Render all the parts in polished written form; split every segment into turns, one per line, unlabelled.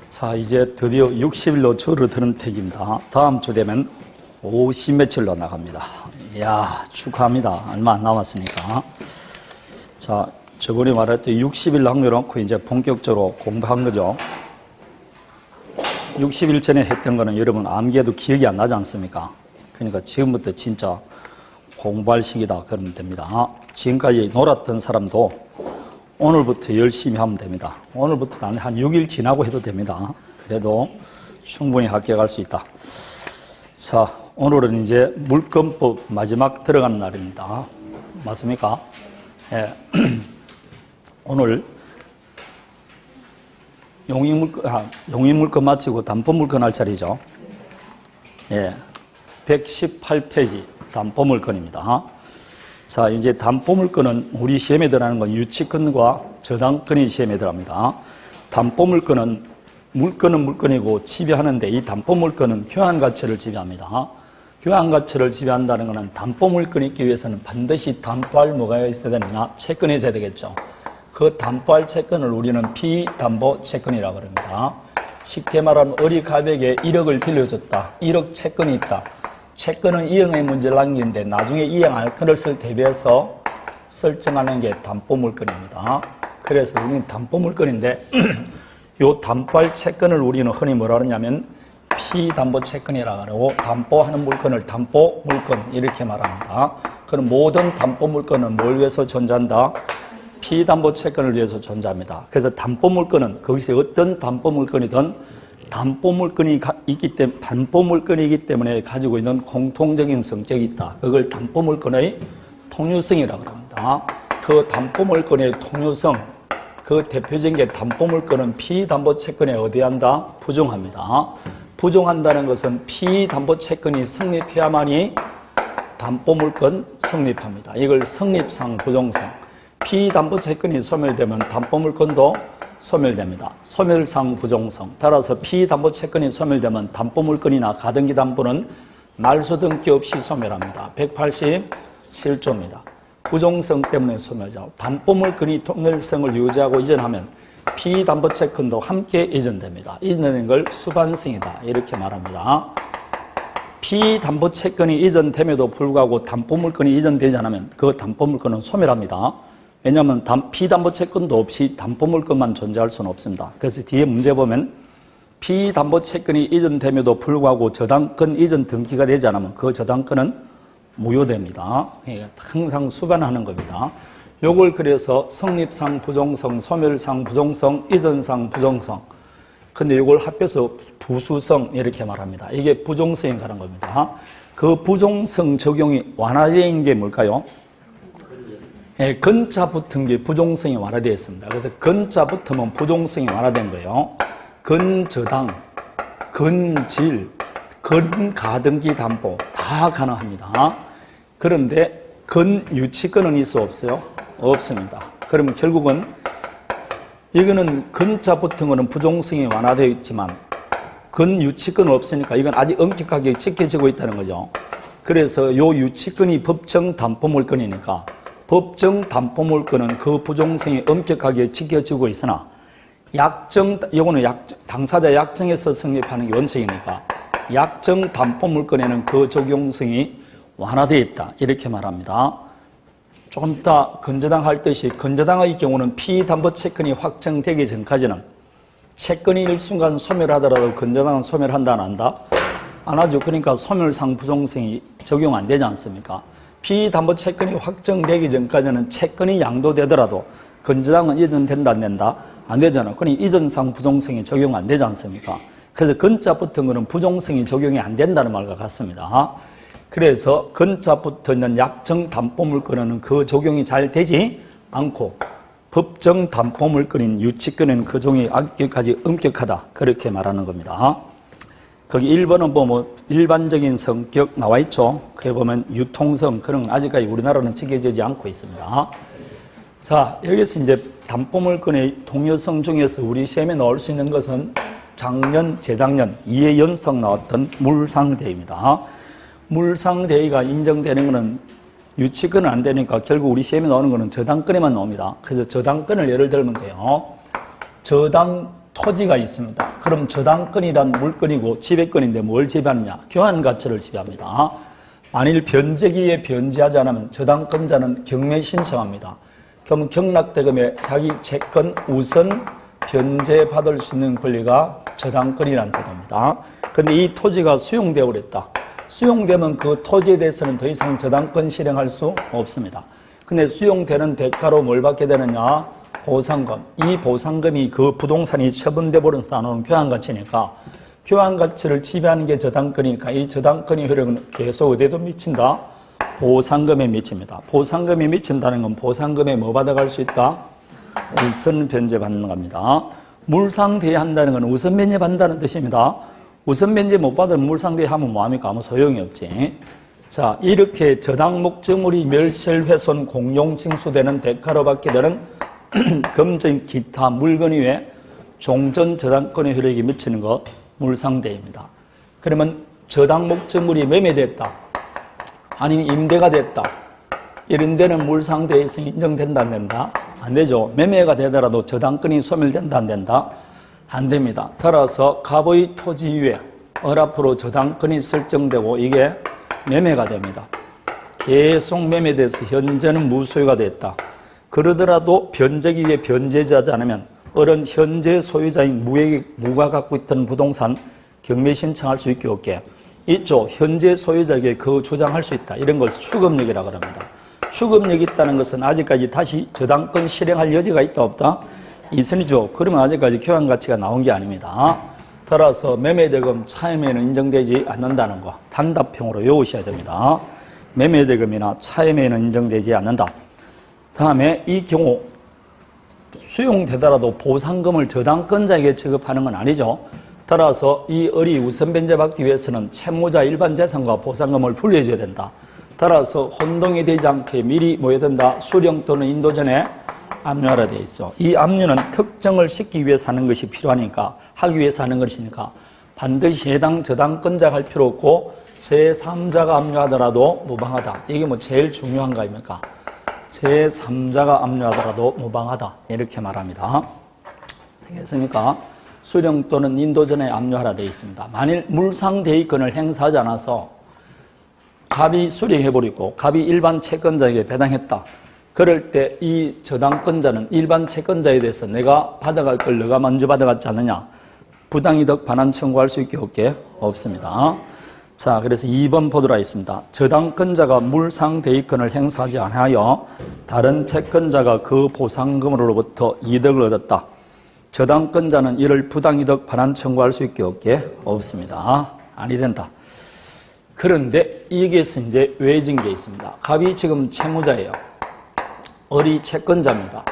자, 이제 드디어 60일로 줄어드는 택입니다. 다음 주 되면 50 며칠로 나갑니다. 이야, 축하합니다. 얼마 안 남았으니까. 자, 저번에 말했던 60일 남겨놓고 이제 본격적으로 공부한 거죠. 60일 전에 했던 거는 여러분 암기해도 기억이 안 나지 않습니까? 그러니까 지금부터 진짜 공부할 시기다 그러면 됩니다. 지금까지 놀았던 사람도 오늘부터 열심히 하면 됩니다. 오늘부터 한 6일 지나고 해도 됩니다. 그래도 충분히 합격할 수 있다. 자, 오늘은 이제 물권법 마지막 들어가는 날입니다. 맞습니까? 예. 오늘 용의물권 마치고 담보물권 할 차례죠. 예. 118페이지 담보물권입니다. 자, 이제 담보물권은 우리 시험에 들어가는 건 유치권과 저당권이 시험에 들어갑니다. 담보물권은 물권은 물권이고 지배하는데 이 담보물권은 교환가치를 지배합니다. 교환가치를 지배한다는 것은 담보물권이 있기 위해서는 반드시 담보할 뭐가 있어야 되느냐? 채권이 있어야 되겠죠. 그 담보할 채권을 우리는 비담보 채권이라고 합니다. 쉽게 말하면 어리 가백에 1억을 빌려줬다. 1억 채권이 있다. 채권은 이행의 문제를 남기는데 나중에 이행할 것을 대비해서 설정하는 게 담보물권입니다. 그래서 우리는 담보물권인데 이 담보할 채권을 우리는 흔히 뭐라 하냐면 피담보 채권이라고 하고 담보하는 물건을 담보물권 이렇게 말합니다. 그럼 모든 담보물권은 뭘 위해서 존재한다? 피담보 채권을 위해서 존재합니다. 그래서 담보물권은 거기서 어떤 담보물권이든 담보물권이 있기 때문에 담보물권이기 때문에 가지고 있는 공통적인 성격이 있다. 그걸 담보물권의 통유성이라고 합니다. 그 담보물권의 통유성, 그 대표적인 게 담보물권은 피담보 채권에 어디한다? 부정합니다. 부정한다는 것은 피담보 채권이 성립해야만이 담보물권 성립합니다. 이걸 성립상 부정성. 피담보 채권이 소멸되면 담보물권도 소멸됩니다. 소멸상 부정성. 따라서 피담보 채권이 소멸되면 담보물권이나 가등기 담보는 말소 등기 없이 소멸합니다. 187조입니다. 부정성 때문에 소멸하죠. 담보물권이 통렬성을 유지하고 이전하면 피담보 채권도 함께 이전됩니다. 이전되는 걸 수반성이다. 이렇게 말합니다. 피담보 채권이 이전됨에도 불구하고 담보물권이 이전되지 않으면 그 담보물권은 소멸합니다. 왜냐하면 피담보 채권도 없이 담보물권만 존재할 수는 없습니다. 그래서 뒤에 문제 보면 피담보 채권이 이전됨에도 불구하고 저당권 이전 등기가 되지 않으면 그 저당권은 무효됩니다. 항상 수반하는 겁니다. 요걸 그래서 성립상 부정성, 소멸상 부정성, 이전상 부정성. 근데 이걸 합해서 부수성 이렇게 말합니다. 이게 부정성에 관한 겁니다. 그 부정성 적용이 완화되어 있는 게 뭘까요? 예, 근자 붙은 게 부정성이 완화되어 있습니다. 그래서 근자 붙으면 부정성이 완화된 거예요. 근저당, 근질, 근가등기 담보 다 가능합니다. 그런데 근유치권은 있어 없어요? 없습니다. 그러면 결국은 이거는 근자 붙은 거는 부정성이 완화되어 있지만 근유치권은 없으니까 이건 아직 엄격하게 지켜지고 있다는 거죠. 그래서 요 유치권이 법정 담보물권이니까 법정 담보물권은 그 부정성이 엄격하게 지켜지고 있으나 이거는 당사자 약정에서 성립하는 게 원칙이니까 약정 담보물권에는 그 적용성이 완화되어 있다. 이렇게 말합니다. 조금 이따 건저당 할 듯이 건저당의 경우는 피담보 채권이 확정되기 전까지는 채권이 일순간 소멸하더라도 건저당은 소멸한다 안 한다? 안 하죠. 그러니까 소멸상 부정성이 적용 안 되지 않습니까? 피담보 채권이 확정되기 전까지는 채권이 양도되더라도 건저당은 이전된다 안 된다? 안 되잖아. 그러니 이전상 부정성이 적용 안 되지 않습니까? 그래서 근자 붙은 거는 부정성이 적용이 안 된다는 말과 같습니다. 그래서 근자 붙은 약정 담보물권은 그 적용이 잘 되지 않고 법정 담보물권인 유치권은 그 종이 악격까지 엄격하다. 그렇게 말하는 겁니다. 거기 1번은 보면 일반적인 성격 나와 있죠. 거기 보면 유통성 그런 건 아직까지 우리나라는 지켜지지 않고 있습니다. 자, 여기서 이제 담보물권의 동요성 중에서 우리 시험에 나올 수 있는 것은 작년, 재작년 2회 연속 나왔던 물상대위입니다. 물상대위가 인정되는 것은 유치권은 안 되니까 결국 우리 시험에 나오는 것은 저당권에만 나옵니다. 그래서 저당권을 예를 들면 돼요. 저당 토지가 있습니다. 그럼 저당권이란 물건이고 지배권인데 뭘 지배하느냐? 교환가치를 지배합니다. 만일 변제기에 변제하지 않으면 저당권자는 경매 신청합니다. 그럼 경락대금에 자기 채권 우선 변제받을 수 있는 권리가 저당권이라는 제도입니다. 그런데 이 토지가 수용되어 버렸다. 수용되면 그 토지에 대해서는 더 이상 저당권 실행할 수 없습니다. 근데 수용되는 대가로 뭘 받게 되느냐? 보상금. 이 보상금이 그 부동산이 처분돼 버린 쌓아놓은 교환가치니까 교환가치를 지배하는 게 저당권이니까 이 저당권의 효력은 계속 어디에도 미친다? 보상금에 미칩니다. 보상금에 미친다는 건 보상금에 뭐 받아갈 수 있다? 우선 변제받는 겁니다. 물상대여한다는 건 우선 변제받는다는 뜻입니다. 우선 변제 못 받으면 물상대여하면 뭐합니까? 아무 소용이 없지. 자, 이렇게 저당 목적물이 멸실훼손 공용 징수되는 대가로 받게 되는 금전 기타 물건 위에 종전 저당권의 효력이 미치는 것 물상대입니다. 그러면 저당 목적물이 매매됐다. 아니면 임대가 됐다. 이런 데는 물상대에서 인정된다 안 된다? 안 되죠. 매매가 되더라도 저당권이 소멸된다 안 된다? 안 됩니다. 따라서 갑의 토지 위에 얼앞으로 저당권이 설정되고 이게 매매가 됩니다. 계속 매매돼서 현재는 무소유가 됐다. 그러더라도 변제기에 변제하지 않으면 어른 현재 소유자인 무가 갖고 있던 부동산 경매 신청할 수 있게 없게 있죠. 현재 소유자에게 그 주장할 수 있다. 이런 것을 추급력이라고 합니다. 추급력이 있다는 것은 아직까지 다시 저당권 실행할 여지가 있다 없다? 있으니죠. 그러면 아직까지 교환가치가 나온 게 아닙니다. 따라서 매매대금 차임에는 인정되지 않는다는 거 단답형으로 외우셔야 됩니다. 매매대금이나 차임에는 인정되지 않는다. 다음에 이 경우 수용되더라도 보상금을 저당권자에게 지급하는 건 아니죠. 따라서 이 을이 우선 변제받기 위해서는 채무자 일반 재산과 보상금을 분리해줘야 된다. 따라서 혼동이 되지 않게 미리 뭐 해야 된다? 수령 또는 인도 전에 압류하라 되어 있어. 이 압류는 특정을 시키기 위해서 하는 것이 필요하니까 하기 위해서 하는 것이니까 반드시 해당 저당권자가 할 필요 없고 제3자가 압류하더라도 무방하다. 이게 뭐 제일 중요한 거 아닙니까? 제3자가 압류하더라도 무방하다. 이렇게 말합니다. 되겠습니까? 수령 또는 인도 전에 압류하라 되어 있습니다. 만일 물상대위권을 행사하지 않아서 갑이 수령해버리고 갑이 일반 채권자에게 배당했다. 그럴 때 이 저당권자는 일반 채권자에 대해서 내가 받아갈 걸 너가 먼저 받아갔지 않느냐. 부당이득 반환 청구할 수 있게 없게? 없습니다. 자, 그래서 2번 보도록 하겠습니다. 저당권자가 물상대위권을 행사하지 않아요. 다른 채권자가 그 보상금으로부터 이득을 얻었다. 저당권자는 이를 부당이득 반환 청구할 수 있게 없게? 없습니다. 아니 된다. 그런데 여기에서 이제 외진 게 있습니다. 갑이 지금 채무자예요. 을이 채권자입니다.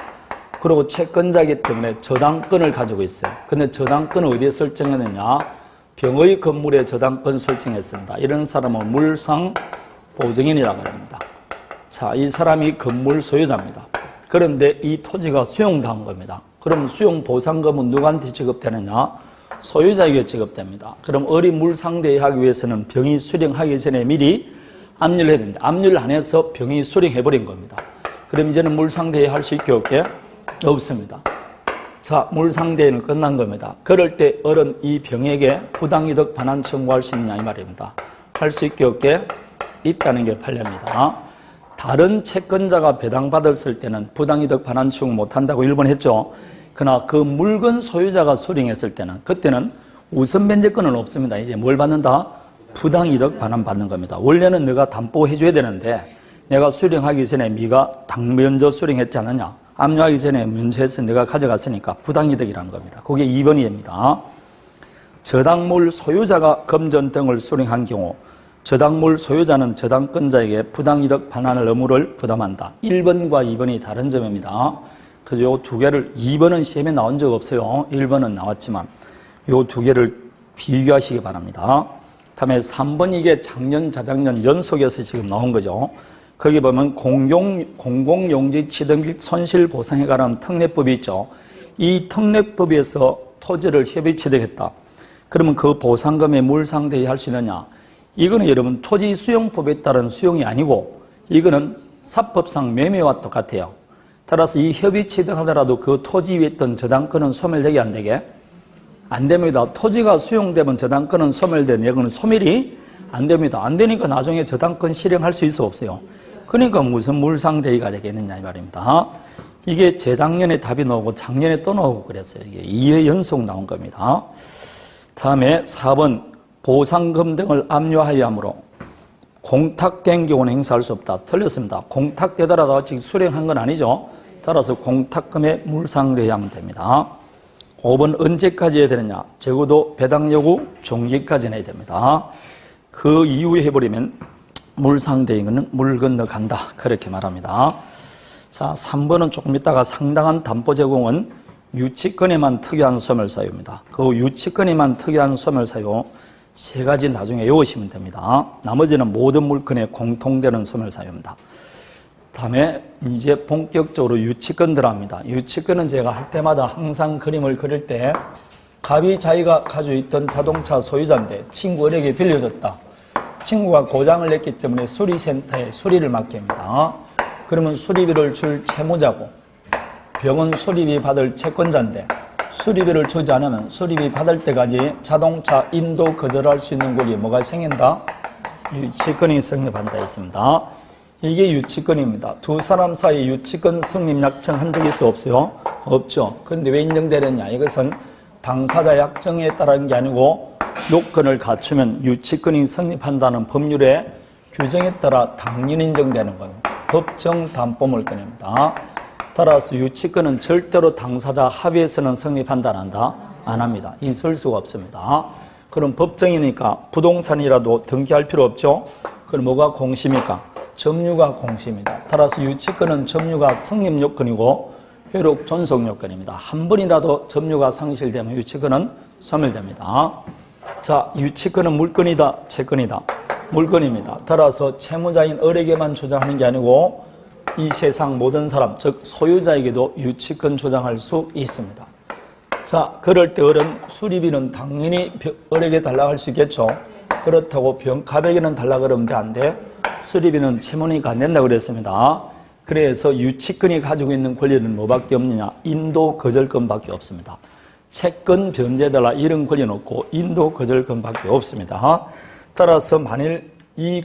그리고 채권자이기 때문에 저당권을 가지고 있어요. 근데 저당권을 어디에 설정했느냐? 병의 건물에 저당권 설정했습니다. 이런 사람은 물상 보증인이라고 합니다. 자, 이 사람이 건물 소유자입니다. 그런데 이 토지가 수용당한 겁니다. 그럼 수용 보상금은 누구한테 지급되느냐? 소유자에게 지급됩니다. 그럼 을이 물상대하기 위해서는 병이 수령하기 전에 미리 압류를 해야 됩니다. 압류를 안 해서 병이 수령해버린 겁니다. 그럼 이제는 물상대회 할 수 있게 없게? 없습니다. 자, 물상대회는 끝난 겁니다. 그럴 때 을은 이 병에게 부당이득 반환 청구할 수 있냐 이 말입니다. 할 수 있게 없게? 있다는 게 판례입니다. 다른 채권자가 배당받았을 때는 부당이득 반환 청구 못한다고 1번 했죠. 그러나 그 물건 소유자가 수령했을 때는 그때는 우선 변제권은 없습니다. 이제 뭘 받는다? 부당이득 반환 받는 겁니다. 원래는 내가 담보해줘야 되는데 내가 수령하기 전에 네가 당면저 수령했지 않느냐. 압류하기 전에 면제해서 내가 가져갔으니까 부당이득이라는 겁니다. 그게 2번이입니다. 저당물 소유자가 금전 등을 수령한 경우 저당물 소유자는 저당권자에게 부당이득 반환을 의무를 부담한다. 1번과 2번이 다른 점입니다. 그래서 요 두 개를 2번은 시험에 나온 적 없어요. 1번은 나왔지만 요 두 개를 비교하시기 바랍니다. 다음에 3번 이게 작년, 자작년 연속해서 지금 나온 거죠. 거기 보면 공공용지 취득 및 손실 보상에 관한 특례법이 있죠. 이 특례법에서 토지를 협의 취득했다. 그러면 그 보상금에 물상대위 할 수 있느냐? 이거는 여러분 토지 수용법에 따른 수용이 아니고 이거는 사법상 매매와 똑같아요. 따라서 이 협의 취득하더라도 그 토지 위에 있던 저당권은 소멸되게 안 되게? 안 됩니다. 토지가 수용되면 저당권은 소멸되는 이거는 소멸이 안 됩니다. 안 되니까 나중에 저당권 실행할 수 있어 없어요. 그러니까 무슨 물상대의가 되겠느냐 이 말입니다. 이게 재작년에 답이 나오고 작년에 또 나오고 그랬어요. 이게 2회 연속 나온 겁니다. 다음에 4번 보상금 등을 압류하여 하므로 공탁된 경우는 행사할 수 없다. 틀렸습니다. 공탁되더라도 아직 수령한 건 아니죠. 따라서 공탁금에 물상대의 하면 됩니다. 5번 언제까지 해야 되느냐. 적어도 배당 요구 종기까지 해야 됩니다. 그 이후에 해버리면 물상대행은 물 건너간다. 그렇게 말합니다. 자, 3번은 조금 있다가 상당한 담보 제공은 유치권에만 특이한 소멸사유입니다. 그 유치권에만 특이한 소멸사유 세 가지 나중에 외우시면 됩니다. 나머지는 모든 물건에 공통되는 소멸사유입니다. 다음에 이제 본격적으로 유치권 들어갑니다. 유치권은 제가 할 때마다 항상 그림을 그릴 때 갑이 자기가 가지고 있던 자동차 소유자인데 친구에게 빌려줬다. 친구가 고장을 냈기 때문에 수리센터에 수리를 맡깁니다. 그러면 수리비를 줄 채무자고 병원 수리비 받을 채권자인데 수리비를 주지 않으면 수리비 받을 때까지 자동차 인도 거절할 수 있는 권리 뭐가 생긴다? 유치권이 성립한다 했습니다. 이게 유치권입니다. 두 사람 사이 유치권 성립 약정한 적이 있어 없어요? 없죠. 그런데 왜 인정되느냐? 이것은 당사자 약정에 따른 게 아니고 요건을 갖추면 유치권이 성립한다는 법률의 규정에 따라 당연히 인정되는 건 법정 담보물권입니다. 따라서 유치권은 절대로 당사자 합의해서는 성립한다 안 한다? 안 합니다. 있을 수가 없습니다. 그럼 법정이니까 부동산이라도 등기할 필요 없죠? 그럼 뭐가 공시입니까? 점유가 공시입니다. 따라서 유치권은 점유가 성립 요건이고 효력 존속 요건입니다. 한 번이라도 점유가 상실되면 유치권은 소멸됩니다. 자, 유치권은 물건이다, 채권이다? 물건입니다. 따라서 채무자인 을에게만 주장하는 게 아니고 이 세상 모든 사람, 즉 소유자에게도 유치권 주장할 수 있습니다. 자, 그럴 때 을은 수리비는 당연히 을에게 달라고 할 수 있겠죠. 그렇다고 갑에게는 달라고 그러면 안 돼. 수리비는 채무니까 안 된다고 그랬습니다. 그래서 유치권이 가지고 있는 권리는 뭐밖에 없느냐? 인도 거절권밖에 없습니다. 채권 변제달라 이런 권리는 없고 인도 거절권밖에 없습니다. 따라서 만일 이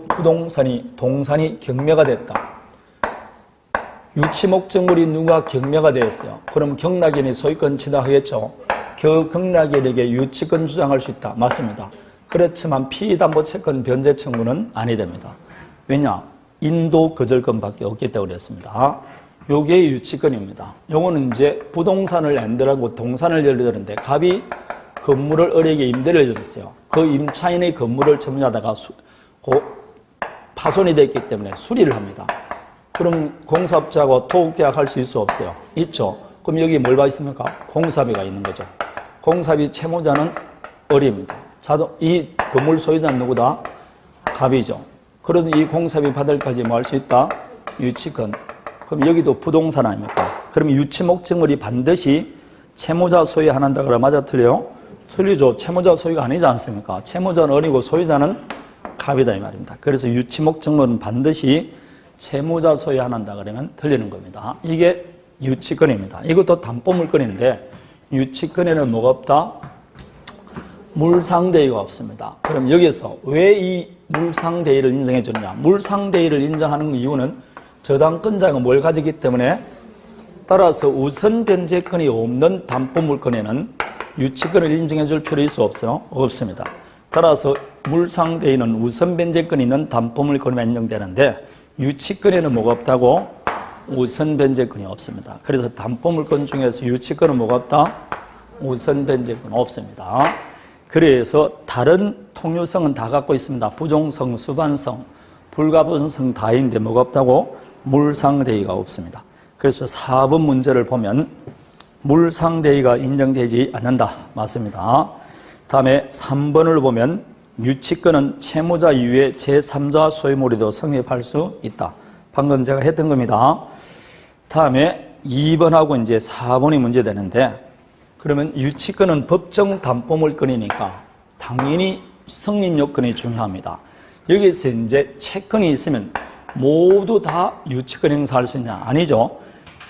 부동산이 동산이 경매가 됐다. 유치 목적물이 누가 경매가 되었어요. 그럼 경락인이 소유권 취득하겠죠. 그 경락인에게 유치권 주장할 수 있다. 맞습니다. 그렇지만 피담보채권 변제 청구는 아니 됩니다. 왜냐? 인도 거절권밖에 없기 때문에 그랬습니다. 요게 유치권입니다. 요거는 이제 부동산을 엔들하고 동산을 예를 들었는데 갑이 건물을 을에게 임대를 해줬어요. 그 임차인의 건물을 점유하다가 파손이 됐기 때문에 수리를 합니다. 그럼 공사업자하고 토목계약할 수 있어 없어요? 있죠. 그럼 여기 뭘 봐 있습니까? 공사비가 있는 거죠. 공사비 채무자는 을입니다. 이 건물 소유자는 누구다? 갑이죠. 그런 이 공사비 받을까지 뭐 할 수 있다? 유치권. 그럼 여기도 부동산 아닙니까? 그럼 유치 목적물이 반드시 채무자 소유 안 한다 그래 맞아 틀려요? 틀리죠. 채무자 소유가 아니지 않습니까? 채무자는 을이고 소유자는 갑이다 이 말입니다. 그래서 유치 목적물은 반드시 채무자 소유 안 한다 그러면 틀리는 겁니다. 이게 유치권입니다. 이것도 담보물권인데 유치권에는 뭐가 없다? 물상대의가 없습니다. 그럼 여기서 왜 이 물상대의를 인정해 주느냐? 물상대의를 인정하는 이유는 저당권자가 뭘 가지기 때문에 따라서 우선 변제권이 없는 담보물권에는 유치권을 인정해 줄 필요 있어 없어요? 없습니다. 따라서 물상대의는 우선 변제권이 있는 담보물권에 인정되는데 유치권에는 뭐가 없다고? 우선 변제권이 없습니다. 그래서 담보물권 중에서 유치권은 뭐가 없다? 우선 변제권 없습니다. 그래서 다른 통유성은 다 갖고 있습니다. 부종성, 수반성, 불가분성 다 있는데 뭐가 없다고? 물상대의가 없습니다. 그래서 4번 문제를 보면 물상대의가 인정되지 않는다. 맞습니다. 다음에 3번을 보면 유치권은 채무자 이외에 제3자 소유물에도 성립할 수 있다. 방금 제가 했던 겁니다. 다음에 2번하고 이제 4번이 문제되는데 그러면 유치권은 법정 담보물권이니까 당연히 성립 요건이 중요합니다. 여기서 이제 채권이 있으면 모두 다 유치권 행사할 수 있냐? 아니죠.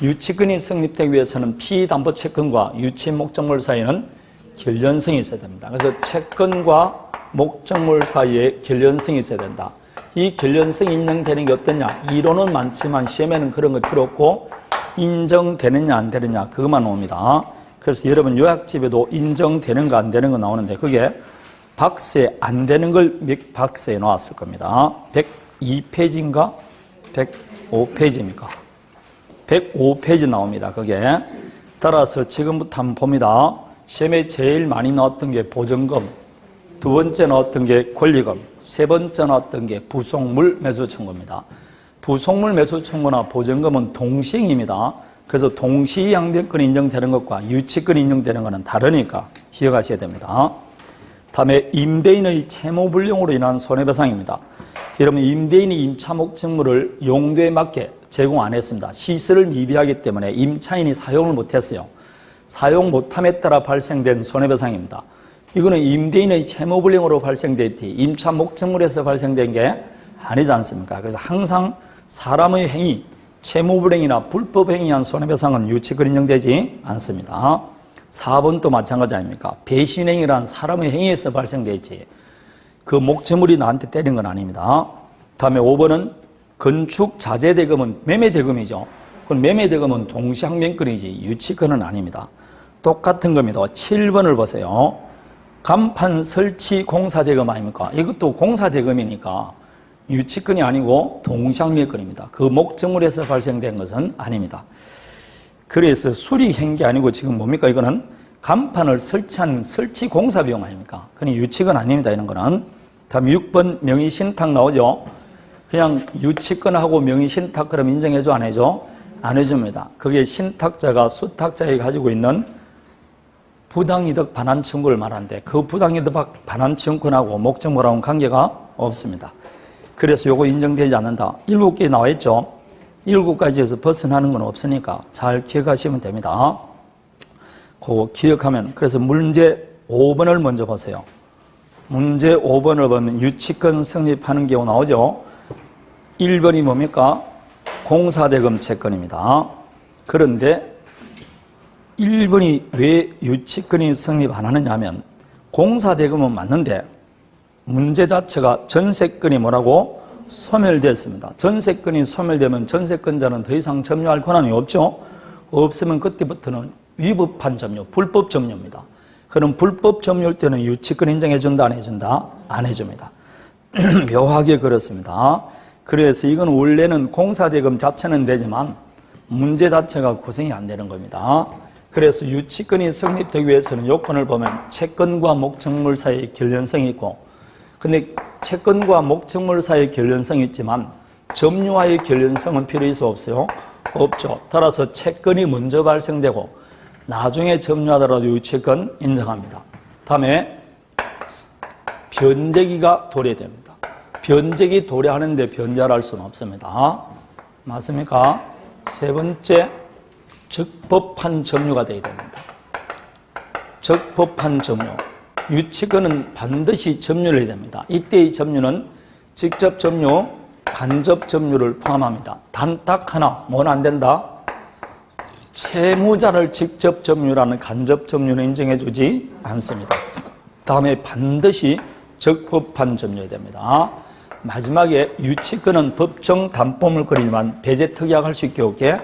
유치권이 성립되기 위해서는 피담보채권과 유치 목적물 사이에는 결련성이 있어야 됩니다. 그래서 채권과 목적물 사이에 결련성이 있어야 된다. 이 결련성이 인정되는 게 어떠냐? 이론은 많지만 시험에는 그런 거 필요 없고 인정되느냐 안 되느냐 그것만 나옵니다. 그래서 여러분 요약집에도 인정되는 거 안 되는 거 나오는데 그게 박스에 안 되는 걸 몇 박스에 나왔을 겁니다. 102페이지인가? 105페이지입니까? 105페이지 나옵니다. 그게. 따라서 지금부터 한번 봅니다. 시험에 제일 많이 나왔던 게 보증금, 두 번째 나왔던 게 권리금, 세 번째 나왔던 게 부속물 매수 청구입니다. 부속물 매수 청구나 보증금은 동시행입니다. 그래서 동시양변권이 인정되는 것과 유치권이 인정되는 것은 다르니까 기억하셔야 됩니다. 다음에 임대인의 채무불능으로 인한 손해배상입니다. 여러분 임대인이 임차 목적물을 용도에 맞게 제공 안 했습니다. 시설을 미비하기 때문에 임차인이 사용을 못했어요. 사용 못함에 따라 발생된 손해배상입니다. 이거는 임대인의 채무불능으로 발생됐지 임차 목적물에서 발생된 게 아니지 않습니까? 그래서 항상 사람의 행위, 채무불행이나 불법행위에 의한 손해배상은 유치권 인정되지 않습니다. 4번도 마찬가지 아닙니까? 배신행위란 사람의 행위에서 발생되지 그 목적물이 나한테 때린 건 아닙니다. 다음에 5번은 건축 자재대금은 매매대금이죠. 그건 매매대금은 동시항변권이지 유치권은 아닙니다. 똑같은 겁니다. 7번을 보세요. 간판 설치 공사대금 아닙니까? 이것도 공사대금이니까 유치권이 아니고 동시항변권입니다. 그 목적물에서 발생된 것은 아닙니다. 그래서 수리한 게 아니고 지금 뭡니까? 이거는 간판을 설치한 설치 공사 비용 아닙니까? 그니 유치권 아닙니다. 이런 거는. 다음 6번 명의신탁 나오죠? 그냥 유치권하고 명의신탁 그럼 인정해줘 안 해줘? 안 해줍니다. 그게 신탁자가 수탁자에 가지고 있는 부당이득 반환 청구를 말하는데 그 부당이득 반환 청구하고 목적물하고는 관계가 없습니다. 그래서 요거 인정되지 않는다. 7개 나와 있죠? 7가지에서 벗어나는 건 없으니까 잘 기억하시면 됩니다. 그거 기억하면 그래서 문제 5번을 먼저 보세요. 문제 5번을 보면 유치권 성립하는 경우 나오죠? 1번이 뭡니까? 공사대금 채권입니다. 그런데 1번이 왜 유치권이 성립 안 하느냐 하면 공사대금은 맞는데 문제 자체가 전세권이 뭐라고? 소멸됐습니다. 전세권이 소멸되면 전세권자는 더 이상 점유할 권한이 없죠? 없으면 그때부터는 위법한 점유, 불법 점유입니다. 그럼 불법 점유일 때는 유치권 인정해준다, 안 해준다? 안 해줍니다. 묘하게 그렇습니다. 그래서 이건 원래는 공사대금 자체는 되지만 문제 자체가 구성이 안 되는 겁니다. 그래서 유치권이 성립되기 위해서는 요건을 보면 채권과 목적물 사이의 결련성이 있고 근데 채권과 목적물 사이의 결련성이 있지만 점유와의 결련성은 필요 있어 없어요? 없죠. 따라서 채권이 먼저 발생되고 나중에 점유하더라도 유치권 인정합니다. 다음에 변제기가 도래됩니다. 변제기 도래하는데 변제를 할 수는 없습니다. 맞습니까? 세 번째, 적법한 점유가 되어야 됩니다. 적법한 점유. 유치권은 반드시 점유를 해야 됩니다. 이때의 점유는 직접 점유, 간접 점유를 포함합니다. 단 딱 하나, 뭐는 안 된다? 채무자를 직접 점유라는 간접 점유는 인정해주지 않습니다. 다음에 반드시 적법한 점유해야 됩니다. 마지막에 유치권은 법정 담보물권이지만 배제 특약할 수 있게 없게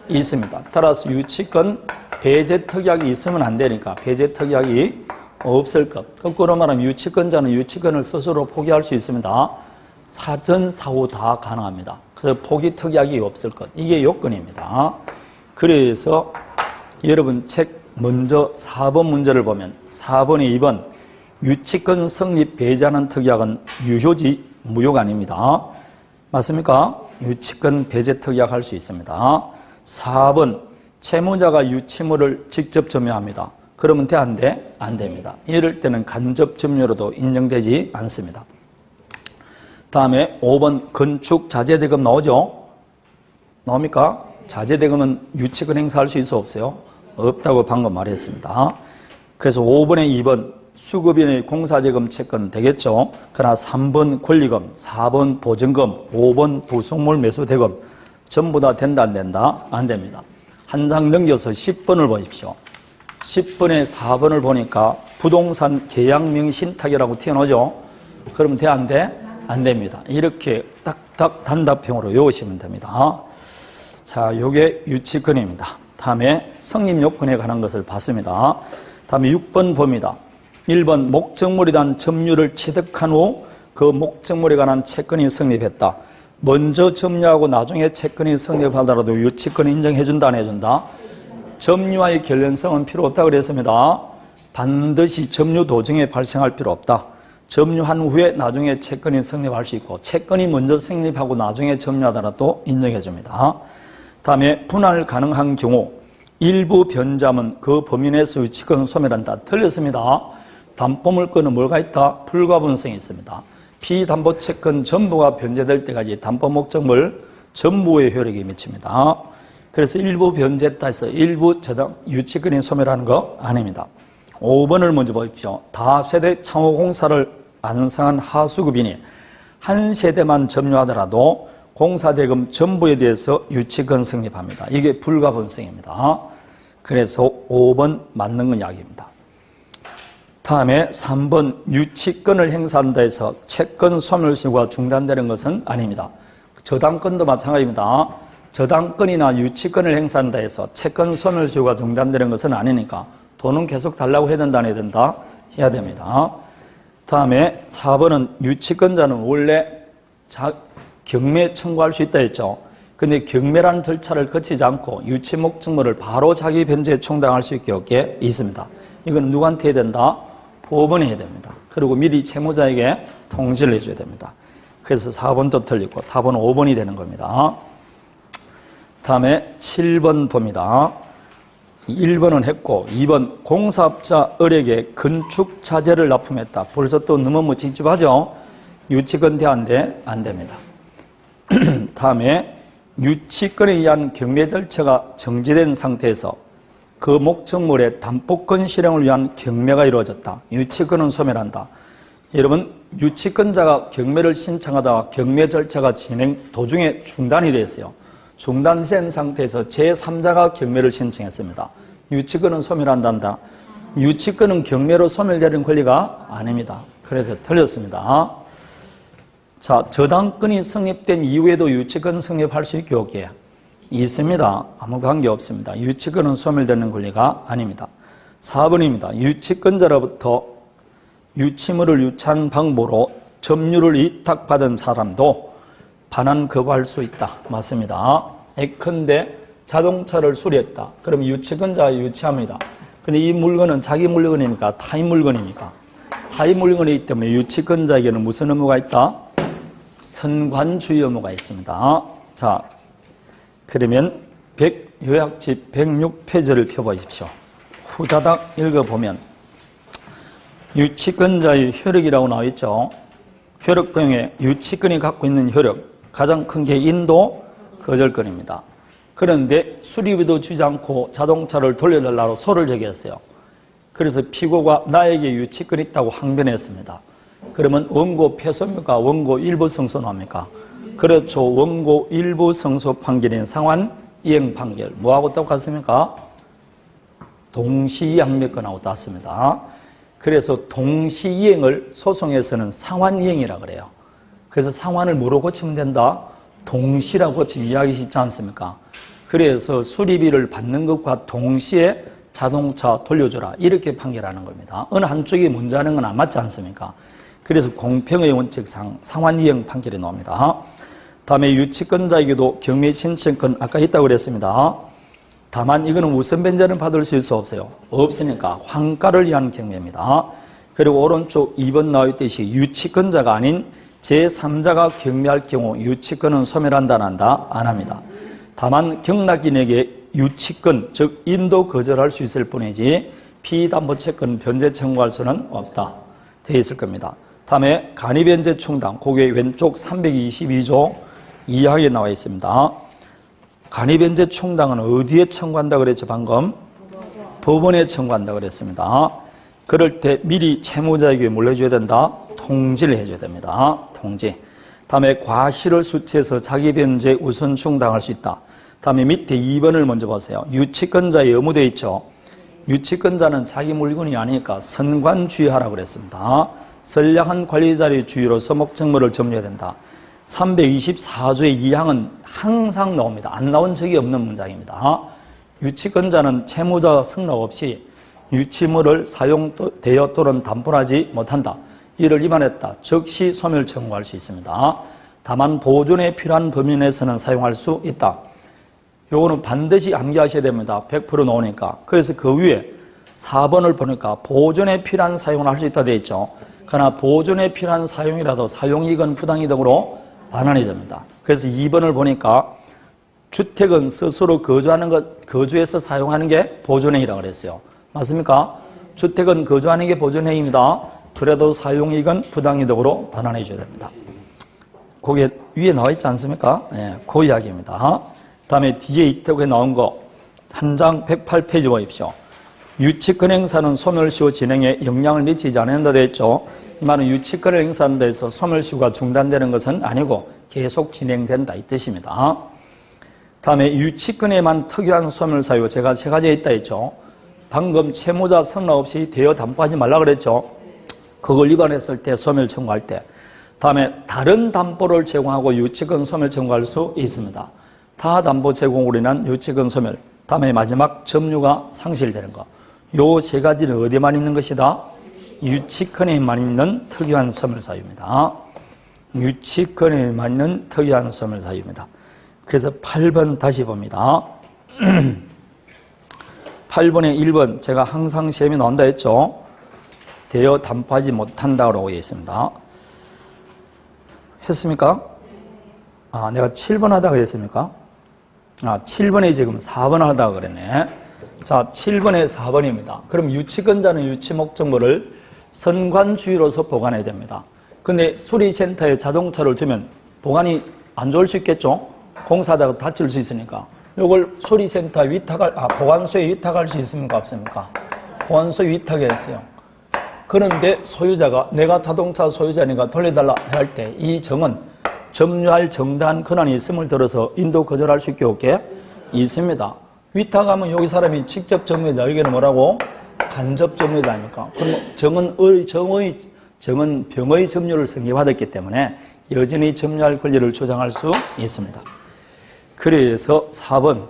있습니다. 따라서 유치권 배제 특약이 있으면 안 되니까 배제 특약이 없을 것. 거꾸로 말하면 유치권자는 유치권을 스스로 포기할 수 있습니다. 사전, 사후 다 가능합니다. 그래서 포기 특약이 없을 것. 이게 요건입니다. 그래서 여러분 책 먼저 4번 문제를 보면 4번에 2번 유치권 성립 배제하는 특약은 유효지 무효가 아닙니다. 맞습니까? 유치권 배제 특약 할 수 있습니다. 4번 채무자가 유치물을 직접 점유합니다. 그러면 돼? 안 돼? 안 됩니다. 이럴 때는 간접 점유로도 인정되지 않습니다. 다음에 5번 건축 자재대금 나오죠? 나옵니까? 자재대금은 유치권 행사할 수 있어 없어요? 없다고 방금 말했습니다. 그래서 5번에 2번 수급인의 공사대금 채권 되겠죠? 그러나 3번 권리금, 4번 보증금, 5번 부속물 매수대금 전부 다 된다 안 된다? 안 됩니다. 한 장 넘겨서 10번을 보십시오. 10번에 4번을 보니까 부동산 계약명 신탁이라고 튀어나오죠. 그러면 돼, 안 돼? 안 됩니다. 이렇게 딱딱 단답형으로 외우시면 됩니다. 자, 요게 유치권입니다. 다음에 성립요건에 관한 것을 봤습니다. 다음에 6번 봅니다. 1번 목적물에 대한 점유를 취득한 후 그 목적물에 관한 채권이 성립했다. 먼저 점유하고 나중에 채권이 성립하더라도 유치권 인정해준다, 안 해준다? 점유와의 관련성은 필요 없다 그랬습니다. 반드시 점유 도중에 발생할 필요 없다. 점유한 후에 나중에 채권이 성립할 수 있고 채권이 먼저 성립하고 나중에 점유하더라도 인정해줍니다. 다음에 분할 가능한 경우 일부 변제하면 그 범위 내에서 유치권 소멸한다. 틀렸습니다. 담보물권은 뭐가 있다? 불가분성이 있습니다. 피담보채권 전부가 변제될 때까지 담보목적물 전부의 효력이 미칩니다. 그래서 일부 변제했다 해서 일부 유치권이 소멸하는 거 아닙니다. 5번을 먼저 보십시오. 다세대 창호공사를 완성한 하수급인이 한 세대만 점유하더라도 공사대금 전부에 대해서 유치권 성립합니다. 이게 불가분성입니다. 그래서 5번 맞는 건 약입니다. 다음에 3번 유치권을 행사한다 해서 채권 소멸시효가 중단되는 것은 아닙니다. 저당권도 마찬가지입니다. 저당권이나 유치권을 행사한다 해서 채권 소멸시효가 중단되는 것은 아니니까 돈은 계속 달라고 해야 된다, 안 해야 된다? 해야 됩니다. 다음에 4번은 유치권자는 원래 경매 청구할 수 있다 했죠. 근데 경매란 절차를 거치지 않고 유치 목적물을 바로 자기 변제에 충당할 수 있게 있습니다. 이건 누구한테 해야 된다? 보험원에 해야 됩니다. 그리고 미리 채무자에게 통지를 해줘야 됩니다. 그래서 4번도 틀리고 답은 5번이 되는 겁니다. 다음에 7번 봅니다. 1번은 했고 2번 공사업자 을에게 건축 자재를 납품했다. 벌써 또 너무 찝찝하죠? 유치권 돼, 안 돼? 안 됩니다. 다음에 유치권에 의한 경매 절차가 정지된 상태에서 그 목적물의 담보권 실행을 위한 경매가 이루어졌다. 유치권은 소멸한다. 여러분, 유치권자가 경매를 신청하다가 경매 절차가 진행 도중에 중단이 됐어요. 중단된 상태에서 제3자가 경매를 신청했습니다. 유치권은 소멸한단다. 유치권은 경매로 소멸되는 권리가 아닙니다. 그래서 틀렸습니다. 자, 저당권이 성립된 이후에도 유치권 성립할 수 있게 여기에 있습니다. 아무 관계 없습니다. 유치권은 소멸되는 권리가 아닙니다. 4번입니다. 유치권자로부터 유치물을 유치한 방법으로 점유를 위탁받은 사람도 반환 거부할 수 있다. 맞습니다. 예컨대 자동차를 수리했다. 그럼 유치권자가 유치합니다. 근데 이 물건은 자기 물건이니까 타인 물건이니까 타인 물건이기 때문에 유치권자에게는 무슨 의무가 있다? 선관주의 의무가 있습니다. 자, 그러면 요약집 106페이지를 펴보십시오. 후다닥 읽어보면 유치권자의 효력이라고 나와 있죠. 효력병에 유치권이 갖고 있는 효력, 가장 큰 게 인도 거절권입니다. 그런데 수리비도 주지 않고 자동차를 돌려달라고 소를 제기했어요. 그래서 피고가 나에게 유치권이 있다고 항변했습니다. 그러면 원고 패소입니까? 원고 일부 성소는 합니까? 그렇죠. 원고 일부 성소 판결인 상환 이행 판결. 뭐하고 똑같습니까? 동시이행매권하고 같습니다. 그래서 동시이행을 소송에서는 상환이행이라고 그래요. 그래서 상환을 뭐로 고치면 된다? 동시라고 고치면 이해하기 쉽지 않습니까? 그래서 수리비를 받는 것과 동시에 자동차 돌려줘라. 이렇게 판결하는 겁니다. 어느 한쪽이 먼저 하는 건 안 맞지 않습니까? 그래서 공평의 원칙상 상환이행 판결이 나옵니다. 다음에 유치권자에게도 경매 신청권 아까 있다고 그랬습니다. 다만 이거는 우선 변제는 받을 수 없어요. 없으니까 환가를 위한 경매입니다. 그리고 오른쪽 2번 나와 있듯이 유치권자가 아닌 제3자가 경매할 경우 유치권은 소멸한다, 안 한다? 안 합니다. 다만 경락인에게 유치권, 즉 인도 거절할 수 있을 뿐이지 피담보채권 변제 청구할 수는 없다. 되어 있을 겁니다. 다음에 간이변제 충당, 그게 왼쪽 322조 2항에 나와 있습니다. 간이변제 충당은 어디에 청구한다 그랬죠, 방금? 법원에 청구한다 그랬습니다. 그럴 때 미리 채무자에게 뭘 해줘야 된다? 통지를 해줘야 됩니다. 통지. 다음에 과실을 수취해서 자기 변제 우선 충당할 수 있다. 다음에 밑에 2번을 먼저 보세요. 유치권자의 의무되어 있죠. 유치권자는 자기 물건이 아니니까 선관주의하라고 그랬습니다. 선량한 관리자의 주의로서 목적물을 점유해야 된다. 324조의 2항은 항상 나옵니다. 안 나온 적이 없는 문장입니다. 유치권자는 채무자 승낙 없이 유치물을 사용되어 또는 담보하지 못한다. 이를 위반했다. 즉시 소멸 청구할 수 있습니다. 다만 보존에 필요한 범위 내에서는 사용할 수 있다. 요거는 반드시 암기하셔야 됩니다. 100% 나오니까. 그래서 그 위에 4번을 보니까 보존에 필요한 사용을 할 수 있다 되어 있죠. 그러나 보존에 필요한 사용이라도 사용이익은 부당이득으로 반환이 됩니다. 그래서 2번을 보니까 주택은 스스로 거주해서 사용하는 게 보존행위라고 그랬어요. 맞습니까? 주택은 거주하는 게 보존행위입니다. 그래도 사용이익은 부당이득으로 반환해 줘야 됩니다. 그게 위에 나와 있지 않습니까? 네, 그 이야기입니다. 다음에 뒤에 이쪽에 나온 거 한 장 108페이지 보십시오. 유치권 행사는 소멸시효 진행에 영향을 미치지 않는다 되어 있죠. 이 말은 유치권을 행사하는 데서 소멸시효가 중단되는 것은 아니고 계속 진행된다 이 뜻입니다. 다음에 유치권에만 특유한 소멸사유 제가 세 가지에 있다 했죠. 방금 채무자 승낙 없이 대여 담보하지 말라 그랬죠. 그걸 위반했을 때 소멸 청구할 때. 다음에 다른 담보를 제공하고 유치권 소멸 청구할 수 있습니다. 타 담보 제공으로 인한 유치권 소멸. 다음에 마지막 점유가 상실되는 거. 요 세 가지는 어디에만 있는 것이다? 유치권에만 있는 특유한 소멸사유입니다. 유치권에만 있는 특유한 소멸사유입니다. 그래서 8번 다시 봅니다. 8번에 1번 제가 항상 시험에 나온다 했죠. 대여 담보하지 못한다고 되어 있습니다. 했습니까? 내가 7번 하다가 했습니까? 7번에 지금 4번 하다가 그랬네. 자, 7번에 4번입니다. 그럼 유치권자는 유치 목적물을 선관주의로서 보관해야 됩니다. 근데 수리센터에 자동차를 두면 보관이 안 좋을 수 있겠죠? 공사하다가 다칠 수 있으니까. 이걸 수리센터 보관소에 위탁할 수 있습니까? 없습니까? 보관소에 위탁했어요. 그런데 소유자가 내가 자동차 소유자니까 돌려달라 할 때 이 정은 점유할 정당한 권한이 있음을 들어서 인도 거절할 수 있게 없게 있습니다. 위탁하면 여기 사람이 직접 점유자, 여기는 뭐라고? 간접 점유자 아닙니까? 그럼 정은 병의 점유를 승계받았기 때문에 여전히 점유할 권리를 주장할 수 있습니다. 그래서 4번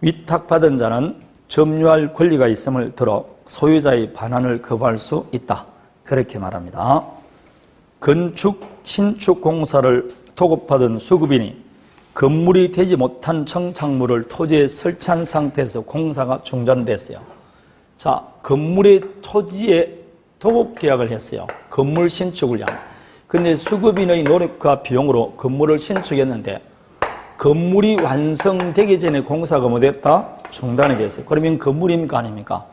위탁받은 자는 점유할 권리가 있음을 들어 소유자의 반환을 거부할 수 있다. 그렇게 말합니다. 건축, 신축 공사를 도급받은 수급인이 건물이 되지 못한 청착물을 토지에 설치한 상태에서 공사가 중단됐어요. 자, 건물의 토지에 도급 계약을 했어요. 건물 신축을 위한. 근데 수급인의 노력과 비용으로 건물을 신축했는데 건물이 완성되기 전에 공사가 뭐 됐다? 중단이 됐어요. 그러면 건물입니까? 아닙니까?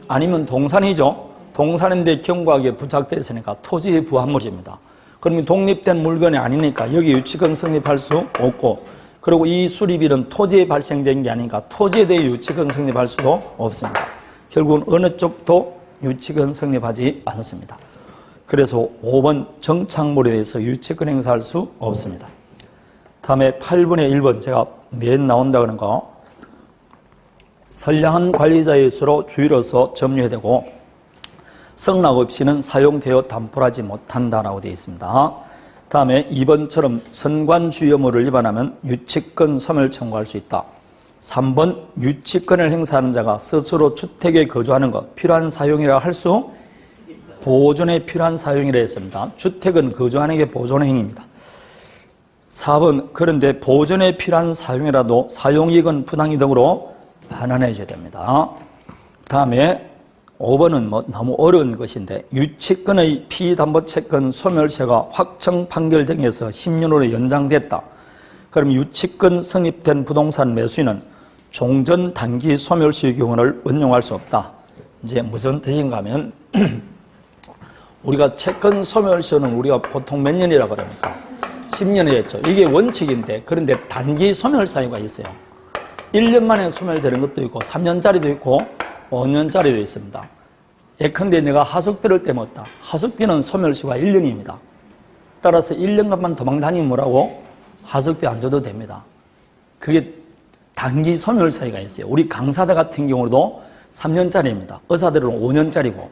아니면 동산이죠. 동산인데 경과하게 부착됐으니까 토지의 부합물입니다. 그러면 독립된 물건이 아니니까 여기 유치권 성립할 수 없고, 그리고 이 수리비는 토지에 발생된 게 아니니까 토지에 대해 유치권 성립할 수도 없습니다. 결국은 어느 쪽도 유치권 성립하지 않습니다. 그래서 5번 정착물에 대해서 유치권 행사할 수 없습니다. 다음에 8번에 1번 제가 맨 나온다 그런 거. 선량한 관리자의 수로 주의로서 점유해야 되고 승낙 없이는 사용되어 담보하지 못한다라고 되어 있습니다. 다음에 2번처럼 선관주의 의무를 위반하면 유치권 소멸 청구할 수 있다. 3번 유치권을 행사하는 자가 스스로 주택에 거주하는 것 필요한 사용이라 할 수 보존에 필요한 사용이라 했습니다. 주택은 거주하는 게 보존 행위입니다. 4번 그런데 보존에 필요한 사용이라도 사용이익은 부당이득으로 반환해 줘야 됩니다. 다음에 5번은 너무 어려운 것인데 유치권의 피담보채권 소멸세가 확정 판결 등에서 10년으로 연장됐다. 그럼 유치권 성립된 부동산 매수인은 종전 단기 소멸시효 경우를 운용할 수 없다. 이제 무슨 뜻인가 하면 우리가 채권 소멸시효는 우리가 보통 몇 년이라고 그럽니까? 10년이 했죠. 이게 원칙인데 그런데 단기 소멸 사유가 있어요. 1년 만에 소멸되는 것도 있고 3년짜리도 있고 5년짜리도 있습니다. 예컨대 내가 하숙비를 떼먹었다. 하숙비는 소멸시효가 1년입니다. 따라서 1년간만 도망 다니면 뭐라고? 하숙비 안 줘도 됩니다. 그게 단기 소멸 사유가 있어요. 우리 강사들 같은 경우도 3년짜리입니다. 의사들은 5년짜리고.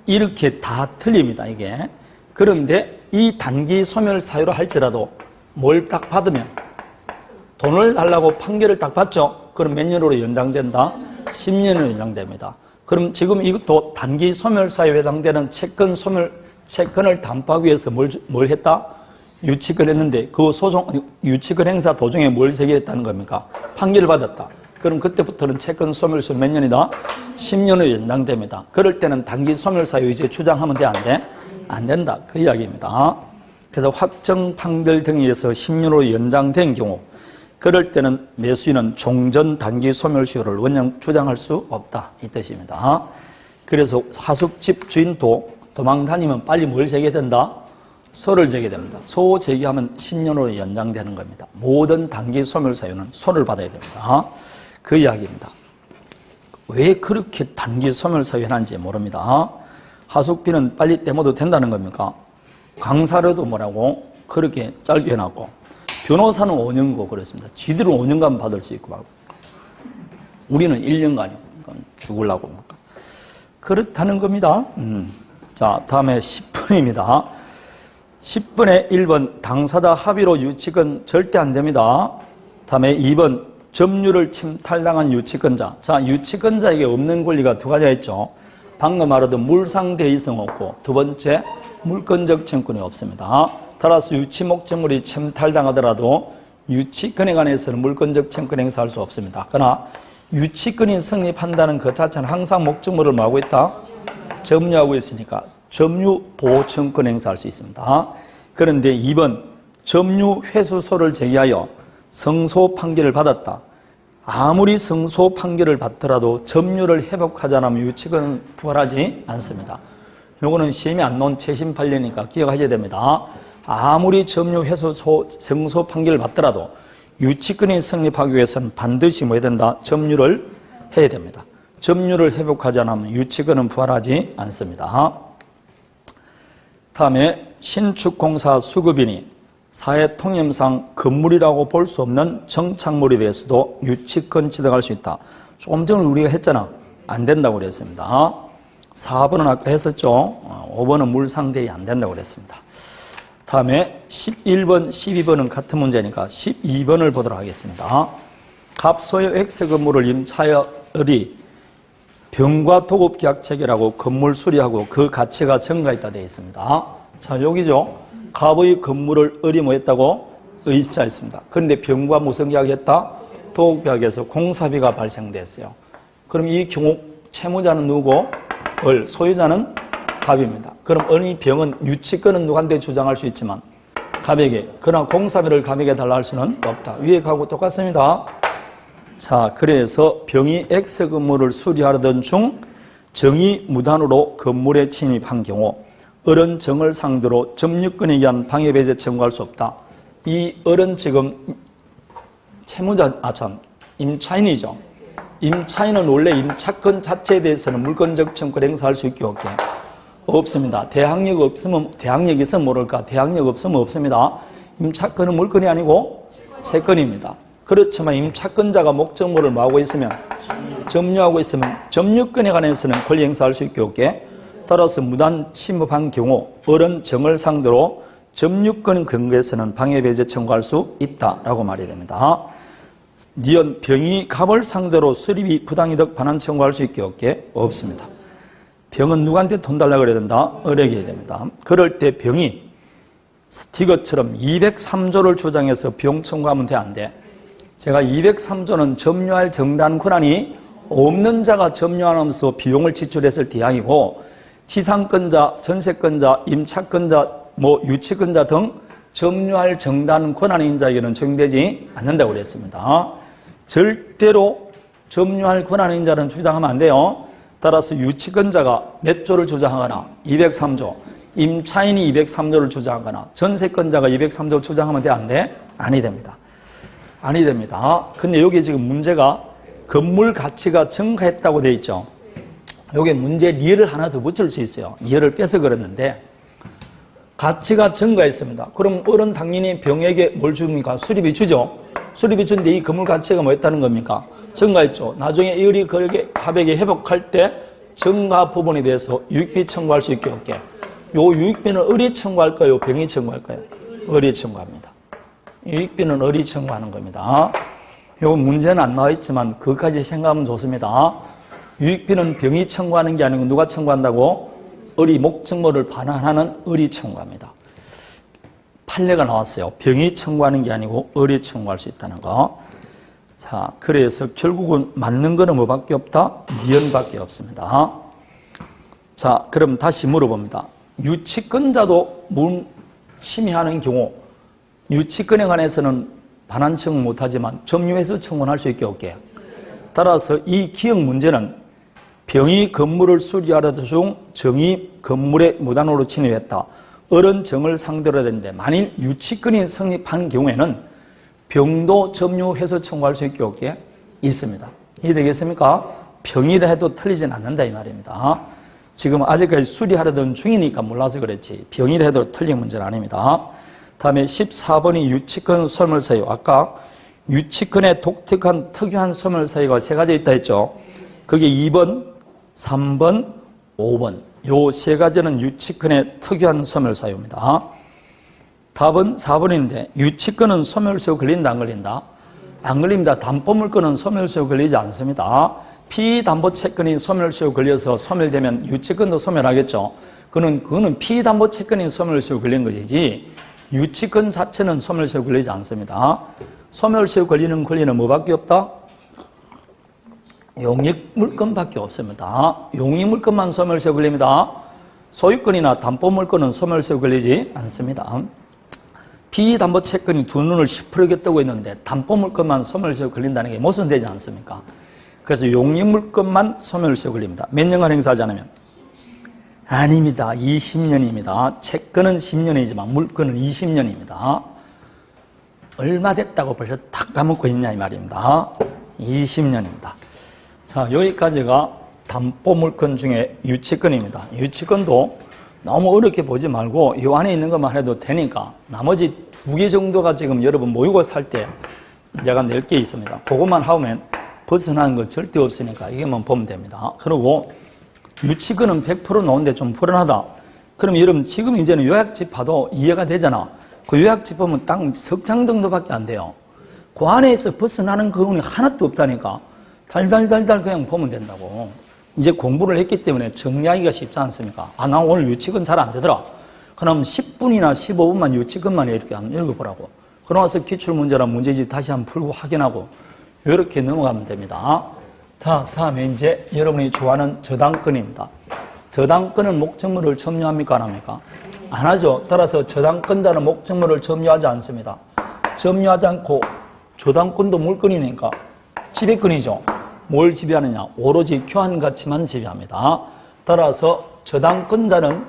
이렇게 다 틀립니다, 이게. 그런데 이 단기 소멸 사유로 할지라도 뭘 딱 받으면 돈을 달라고 판결을 딱 받죠? 그럼 몇 년으로 연장된다? 10년으로 연장됩니다. 그럼 지금 이것도 단기 소멸 사유에 해당되는 채권을 담보하기 위해서 뭘 했다? 유치권 했는데 그 유치권 행사 도중에 뭘 제기했다는 겁니까? 판결을 받았다. 그럼 그때부터는 채권 소멸수 몇 년이다? 10년으로 연장됩니다. 그럴 때는 단기 소멸 사유 이제 주장하면 돼, 안 돼? 안 된다. 그 이야기입니다. 그래서 확정 판결 등에 의해서 10년으로 연장된 경우 그럴 때는 매수인은 종전 단기 소멸수요를 원형 주장할 수 없다. 이 뜻입니다. 그래서 하숙집 주인도 도망 다니면 빨리 뭘 제기해야 된다? 소를 제기됩니다. 소 제기하면 10년으로 연장되는 겁니다. 모든 단기 소멸 사유는 소를 받아야 됩니다. 그 이야기입니다. 왜 그렇게 단기 소멸 사유 하는지 모릅니다. 하숙비는 빨리 떼모도 된다는 겁니까? 강사료도 뭐라고 그렇게 짧게 해놨고 변호사는 5년고 그랬습니다. 지들은 5년간 받을 수 있고 우리는 1년간이고 죽으려고 그렇다는 겁니다. 자, 다음에 10번입니다. 10번에 1번 당사자 합의로 유치권 절대 안 됩니다. 다음에 2번 점유를 침탈당한 유치권자. 자, 유치권자에게 없는 권리가 두 가지가 있죠. 방금 말하던 물상대의성 없고 두 번째 물권적 청구권이 없습니다. 따라서 유치 목적물이 침탈당하더라도 유치권에 관해서는 물권적 청구권 행사할 수 없습니다. 그러나 유치권이 성립한다는 그 자체는 항상 목적물을 뭐하고 있다? 점유하고 있으니까 점유 보호 청구권 행사할 수 있습니다. 그런데 2번 점유 회수소를 제기하여 성소 판결을 받았다. 아무리 성소 판결을 받더라도 점유를 회복하지 않으면 유치권은 부활하지 않습니다. 요거는 시험이 안 나온 최신 판례니까 기억하셔야 됩니다. 아무리 점유 회수소 성소 판결을 받더라도 유치권이 성립하기 위해서는 반드시 뭐 해야 된다? 점유를 해야 됩니다. 점유를 회복하지 않으면 유치권은 부활하지 않습니다. 다음에 신축공사 수급인이 사회 통념상 건물이라고 볼 수 없는 정착물에 대해서도 유치권 취득할 수 있다. 조금 전에 우리가 했잖아. 안 된다고 그랬습니다. 4번은 아까 했었죠. 5번은 물상대의 안 된다고 그랬습니다. 다음에 11번, 12번은 같은 문제니까 12번을 보도록 하겠습니다. 갑소유 X 건물을 임차열이 병과 도급 계약 체결하고 건물 수리하고 그 가치가 증가했다 되어 있습니다. 자, 여기죠. 갑의 건물을 을이 뭐 했다고? 임차했습니다. 그런데 병과 무슨 계약했다? 도급 계약에서 공사비가 발생됐어요. 그럼 이 경우 채무자는 누구고? 을, 소유자는 갑입니다. 그럼 이 병은 유치권은 누구한테 주장할 수 있지만 갑에게, 그러나 공사비를 갑에게 달라 할 수는 없다. 위에 가고 똑같습니다. 자, 그래서 병이 X 건물을 수리하던 중 정이 무단으로 건물에 침입한 경우 을은 정을 상대로 점유권에 의한 방해배제 청구할 수 없다. 이 을은 지금 채무자, 임차인이죠. 임차인은 원래 임차권 자체에 대해서는 물권적 청구를 행사할 수 있게 없게 없습니다. 대항력 없으면, 대항력 있으면 모를까? 대항력 없으면 없습니다. 임차권은 물권이 아니고 채권입니다. 그렇지만 임차권자가 목적물을 뭐하고 있으면, 점유하고 있으면 점유권에 관해서는 권리 행사할 수 있게 없게. 따라서 무단 침입한 경우 을은 정을 상대로 점유권 근거에서는 방해배제 청구할 수 있다라고 말이 됩니다. 니은 병이 갑을 상대로 수리비 부당이득 반환 청구할 수 있게 없게? 없습니다. 병은 누구한테 돈 달라고 그래야 된다? 을에게 해야 됩니다. 그럴 때 병이 스티거처럼 203조를 주장해서 비용 청구하면 돼, 안 돼? 제가 203조는 점유할 정당 권한이 없는 자가 점유하면서 비용을 지출했을 대항이고 지상권자, 전세권자, 임차권자, 유치권자 등 점유할 정당 권한인 자에게는 적용되지 않는다고 그랬습니다. 절대로 점유할 권한인 자는 주장하면 안 돼요. 따라서 유치권자가 몇 조를 주장하거나 203조, 임차인이 203조를 주장하거나 전세권자가 203조를 주장하면 돼, 안 돼? 아니 됩니다. 아니 됩니다. 근데 여기 지금 문제가 건물 가치가 증가했다고 되어 있죠. 여기 문제 리얼을 하나 더 붙일 수 있어요. 리얼을 빼서 그랬는데 가치가 증가했습니다. 그럼 을은 당연히 병에게 뭘 줍니까? 수리비 주죠. 수리비 준 뒤 이 건물 가치가 뭐였다는 겁니까? 증가했죠. 나중에 이 을이 거액의 가백이 회복할 때 증가 부분에 대해서 유익비 청구할 수 있게 없게. 요 유익비는 을이 청구할까요? 병이 청구할까요? 을이 청구합니다. 유익비는 을이 청구하는 겁니다. 요 문제는 안 나와 있지만 그것까지 생각하면 좋습니다. 유익비는 병이 청구하는 게 아니고 누가 청구한다고? 을이 목적물을 반환하는 을이 청구합니다. 판례가 나왔어요. 병이 청구하는 게 아니고 을이 청구할 수 있다는 거. 자, 그래서 결국은 맞는 거는 뭐밖에 없다? 미연밖에 없습니다. 자, 그럼 다시 물어봅니다. 유치권자도 침해하는 경우 유치권에 관해서는 반환 청구 못하지만 점유회수 청구는 할 수 있게 없게. 따라서 이 기억 문제는 병이 건물을 수리하려던 중 정이 건물에 무단으로 침입했다. 을은 정을 상대로 해야 되는데 만일 유치권이 성립한 경우에는 병도 점유회수 청구할 수 있게 없게 있습니다. 이해되겠습니까? 병이라 해도 틀리진 않는다 이 말입니다. 지금 아직까지 수리하려던 중이니까 몰라서 그렇지 병이라 해도 틀린 문제는 아닙니다. 다음에 14번이 유치권 소멸사유. 아까 유치권의 독특한 특유한 소멸사유가 세 가지 있다 했죠. 그게 2번, 3번, 5번. 요 세 가지는 유치권의 특유한 소멸사유입니다. 답은 4번인데 유치권은 소멸사유 걸린다 안 걸린다? 안 걸립니다. 담보물권은 소멸사유 걸리지 않습니다. 피담보채권이 소멸사유 걸려서 소멸되면 유치권도 소멸하겠죠. 그거는 피담보채권이 소멸사유 걸린 것이지 유치권 자체는 소멸사유 걸리지 않습니다. 소멸사유 걸리는 권리는 뭐밖에 없다? 용익물권밖에 없습니다. 용익물권만 소멸사유 걸립니다. 소유권이나 담보물권은 소멸사유 걸리지 않습니다. 피담보채권이 두 눈을 시퍼렇게 뜨고 있는데 담보물권만 소멸사유 걸린다는 게 모순되지 않습니까? 그래서 용익물권만 소멸사유 걸립니다. 몇 년간 행사하지 않으면? 아닙니다. 20년입니다. 채권은 10년이지만 물권은 20년입니다. 얼마 됐다고 벌써 딱 까먹고 있냐 이 말입니다. 20년입니다. 자, 여기까지가 담보물권 중에 유치권입니다. 유치권도 너무 어렵게 보지 말고 이 안에 있는 것만 해도 되니까 나머지 2개 정도가 지금 여러분 모의고 살 때 제가 낼 게 있습니다. 그것만 하면 벗어나는 거 절대 없으니까 이게만 보면 됩니다. 그리고 유치권은 100% 나오는데 좀 불안하다. 그럼 여러분 지금 이제는 요약집 봐도 이해가 되잖아. 그 요약집 보면 딱 석장 정도밖에 안 돼요. 그 안에서 벗어나는 부분이 하나도 없다니까. 달달달달 그냥 보면 된다고. 이제 공부를 했기 때문에 정리하기가 쉽지 않습니까? 아, 나 오늘 유치권 잘 안 되더라. 그럼 10분이나 15분만 유치권만 이렇게 한번 읽어보라고. 그러고 나서 기출문제랑 문제집 다시 한번 풀고 확인하고 이렇게 넘어가면 됩니다. 다음에 이제 여러분이 좋아하는 저당권입니다. 저당권은 목적물을 점유합니까? 안 합니까? 안 하죠. 따라서 저당권자는 목적물을 점유하지 않습니다. 점유하지 않고 저당권도 물권이니까 지배권이죠. 뭘 지배하느냐? 오로지 교환가치만 지배합니다. 따라서 저당권자는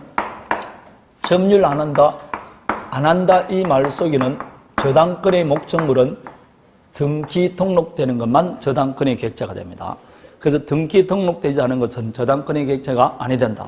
점유를 안 한다 이 말 속에는 저당권의 목적물은 등기 등록되는 것만 저당권의 객체가 됩니다. 그래서 등기 등록되지 않은 것은 저당권의 객체가 아니 된다.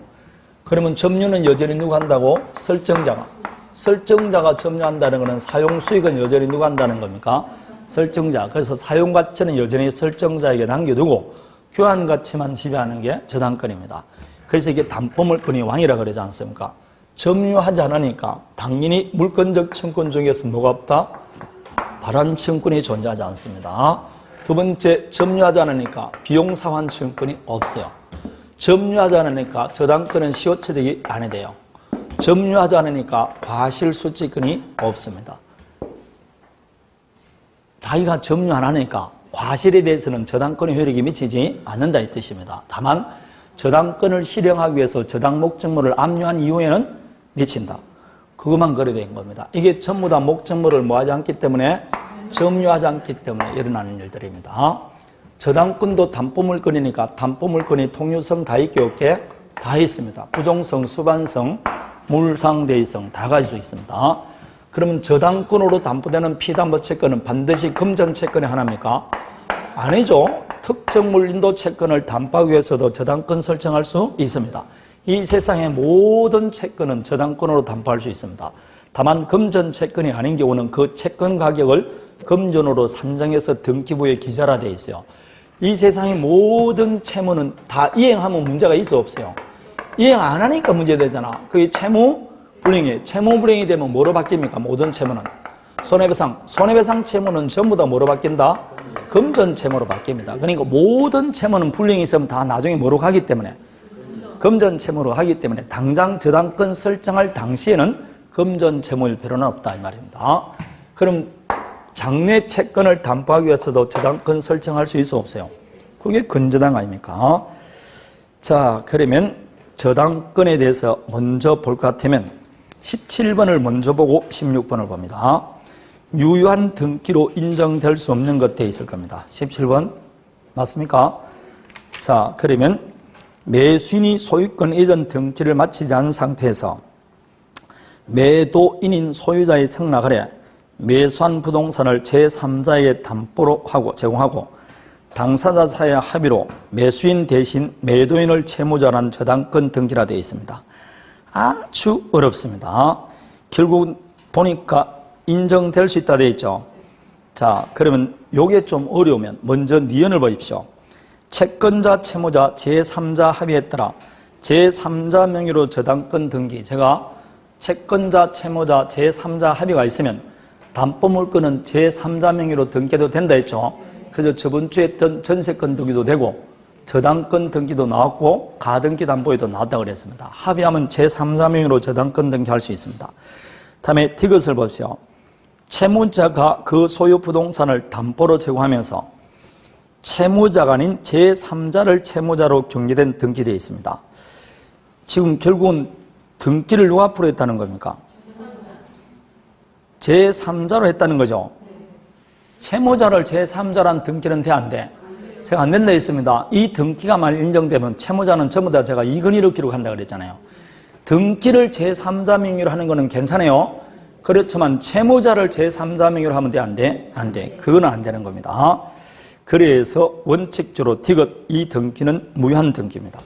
그러면 점유는 여전히 누가 한다고? 설정자가. 설정자가 점유한다는 것은 사용수익은 여전히 누가 한다는 겁니까? 설정자. 그래서 사용가치는 여전히 설정자에게 남겨두고 교환가치만 지배하는 게 저당권입니다. 그래서 이게 담보물권이 왕이라 그러지 않습니까? 점유하지 않으니까 당연히 물권적 청권 중에서 뭐가 없다? 발환청권이 존재하지 않습니다. 두 번째, 점유하지 않으니까 비용사환청권이 없어요. 점유하지 않으니까 저당권은 시효처득이 안 돼요. 점유하지 않으니까 과실수취권이 없습니다. 자기가 점유 안 하니까 과실에 대해서는 저당권의 효력이 미치지 않는다 이 뜻입니다. 다만 저당권을 실행하기 위해서 저당 목적물을 압류한 이후에는 미친다. 그것만 거래된 겁니다. 이게 전부 다 목적물을 뭐하지 않기 때문에 점유하지 않기 때문에 일어나는 일들입니다. 저당권도 담보물권이니까 담보물권이 통유성 다 있게 없게 다 있습니다. 부종성, 수반성, 물상대의성 다 가지고 있습니다. 그러면 저당권으로 담보되는 피담보채권은 반드시 금전채권의 하나입니까? 아니죠. 특정물 인도채권을 담보하기 위해서도 저당권 설정할 수 있습니다. 이 세상의 모든 채권은 저당권으로 담보할 수 있습니다. 다만 금전채권이 아닌 경우는 그 채권 가격을 금전으로 산정해서 등기부에 기재라 되어 있어요. 이 세상의 모든 채무는 다 이행하면 문제가 있어 없어요? 이행 안 하니까 문제되잖아. 그게 채무 불이행이에요. 채무 불이행이 되면 뭐로 바뀝니까? 모든 채무는 손해배상. 손해배상 채무는 전부 다 뭐로 바뀐다? 금전 채무로 바뀝니다. 그러니까 모든 채무는 불이행이 있으면 다 나중에 뭐로 가기 때문에 금전 채무로 하기 때문에 당장 저당권 설정할 당시에는 금전 채무일 필요는 없다 이 말입니다. 그럼 장래 채권을 담보하기 위해서도 저당권 설정할 수 있어 없어요? 그게 근저당 아닙니까? 자, 그러면 저당권에 대해서 먼저 볼 것 같으면 17번을 먼저 보고 16번을 봅니다. 유효한 등기로 인정될 수 없는 것 되어 있을 겁니다. 17번 맞습니까? 자, 그러면 매수인이 소유권 이전 등기를 마치지 않은 상태에서 매도인인 소유자의 승낙을 해 매수한 부동산을 제3자에게 담보로 하고 제공하고 당사자 사이의 합의로 매수인 대신 매도인을 채무자로 한 저당권 등기라 되어 있습니다. 아주 어렵습니다. 결국 보니까 인정될 수 있다 되어 있죠. 자, 그러면 요게 좀 어려우면 먼저 니은을 보십시오. 채권자, 채무자, 제3자 합의에 따라 제3자 명의로 저당권 등기. 제가 채권자, 채무자, 제3자 합의가 있으면 담보물건은 제3자 명의로 등기해도 된다 했죠. 그래서 저번 주에 했던 전세권 등기도 되고 저당권 등기도 나왔고 가등기 담보에도 나왔다고 그랬습니다. 합의하면 제3자 명의로 저당권 등기할 수 있습니다. 다음에 이것을 보십시오. 채무자가 그 소유 부동산을 담보로 제공하면서 채무자가 아닌 제3자를 채무자로 경계된 등기되어 있습니다. 지금 결국은 등기를 누가 앞으로 했다는 겁니까? 제3자로 했다는 거죠. 채무자를 제3자란 등기는 돼 안 돼? 제가 안 된다 했습니다. 이 등기가 만약 인정되면 채무자는 전부 다 제가 이건희로 기록한다고 그랬잖아요. 등기를 제3자 명의로 하는 거는 괜찮아요. 그렇지만 채무자를 제3자 명의로 하면 돼 안 돼? 안 돼. 그건 안 되는 겁니다. 그래서 원칙적으로 디귿 이 등기는 무효한 등기입니다.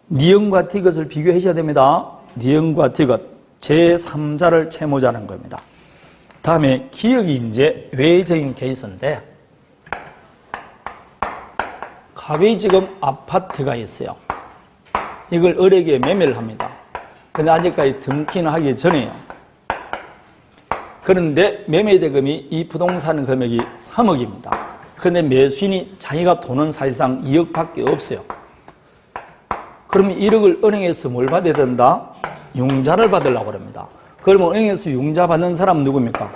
니은과 디귿을 비교하셔야 됩니다. 니은과 디귿 제3자를 채무자는 겁니다. 다음에 기억이 이제 외적인 케이스인데 갑이 지금 아파트가 있어요. 이걸 을에게 매매를 합니다. 근데 아직까지 등기는 하기 전에요. 그런데 매매대금이 이 부동산 금액이 3억입니다. 그런데 매수인이 자기가 돈은 사실상 2억밖에 없어요. 그러면 1억을 은행에서 뭘 받아야 된다? 융자를 받으려고 합니다. 그러면 은행에서 융자 받는 사람은 누굽니까?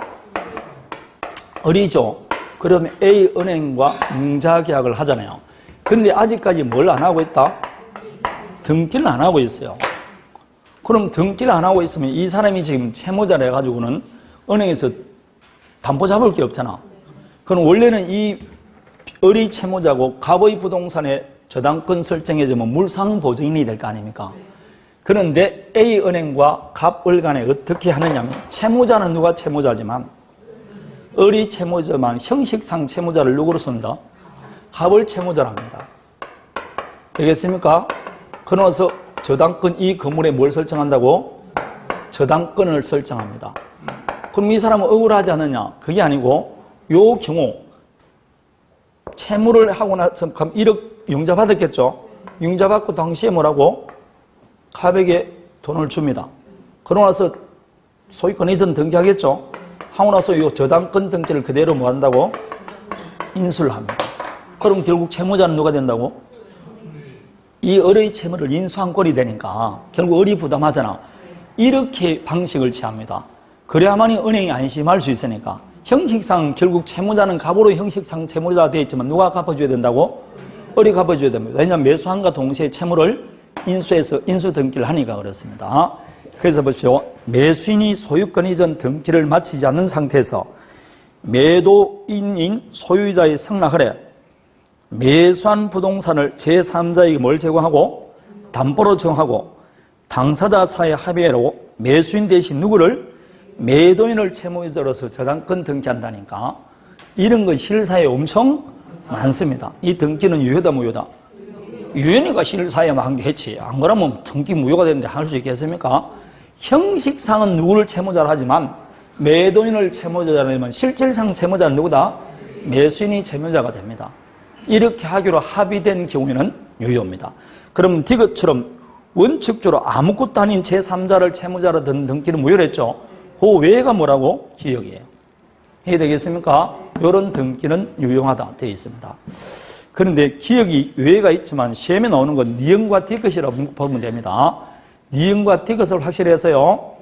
을이죠. 그러면 A은행과 융자 계약을 하잖아요. 근데 아직까지 뭘 안 하고 있다? 등기를 안 하고 있어요. 그럼 등기를 안 하고 있으면 이 사람이 지금 채무자라 해가지고는 은행에서 담보 잡을 게 없잖아. 그럼 원래는 이 을이 채무자고 갑의 부동산에 저당권 설정해주면 물상보증인이 될 거 아닙니까? 그런데 A은행과 갑을 간에 어떻게 하느냐면 채무자는 누가 채무자지만 을이 채무자만 형식상 채무자를 누구로 쓴다? 갑을 채무자로 합니다. 되겠습니까? 그러면서 저당권 이 건물에 뭘 설정한다고? 저당권을 설정합니다. 그럼 이 사람은 억울하지 않느냐? 그게 아니고 요 경우 채무를 하고 나서 1억 융자 받았겠죠? 융자 받고 당시에 뭐라고? 갑에게 돈을 줍니다. 그러고 나서 소유권 이전 등기하겠죠? 하고 나서 이 저당권 등기를 그대로 뭐 한다고? 인수를 합니다. 그럼 결국 채무자는 누가 된다고? 이 을의 채무를 인수한 꼴이 되니까 결국 을이 부담하잖아. 이렇게 방식을 취합니다. 그래야만이 은행이 안심할 수 있으니까 형식상 결국 채무자는 갑으로 형식상 채무자가 되어 있지만 누가 갚아줘야 된다고? 을이 갚아줘야 됩니다. 왜냐하면 매수함과 동시에 채무를 인수해서 인수 등기를 하니까 그렇습니다. 그래서 보십시오. 매수인이 소유권 이전 등기를 마치지 않는 상태에서 매도인인 소유자의 승낙을 해 매수한 부동산을 제3자에게 뭘 제공하고 담보로 정하고 당사자 사이의 합의로 매수인 대신 누구를? 매도인을 채무자로서 저당권 등기한다니까 이런 건 실사에 엄청 많습니다. 이 등기는 유효다 무효다? 유효니까 실사에만 한 게 했지. 안 그러면 등기 무효가 되는데 할 수 있겠습니까? 형식상은 누구를 채무자로 하지만 매도인을 채무자로 내면 실질상 채무자는 누구다? 매수인이 채무자가 됩니다. 이렇게 하기로 합의된 경우에는 유효입니다. 그럼 이것처럼 원칙적으로 아무것도 아닌 제3자를 채무자로 등기는 무효했죠. 그 외가 뭐라고? 기억이에요. 이해되겠습니까? 이런 등기는 유용하다 되어 있습니다. 그런데 기억이 외가 있지만 시험에 나오는 건 니은과 디귿이라고 보면 됩니다. 니은과 디귿을 확실히 해서요.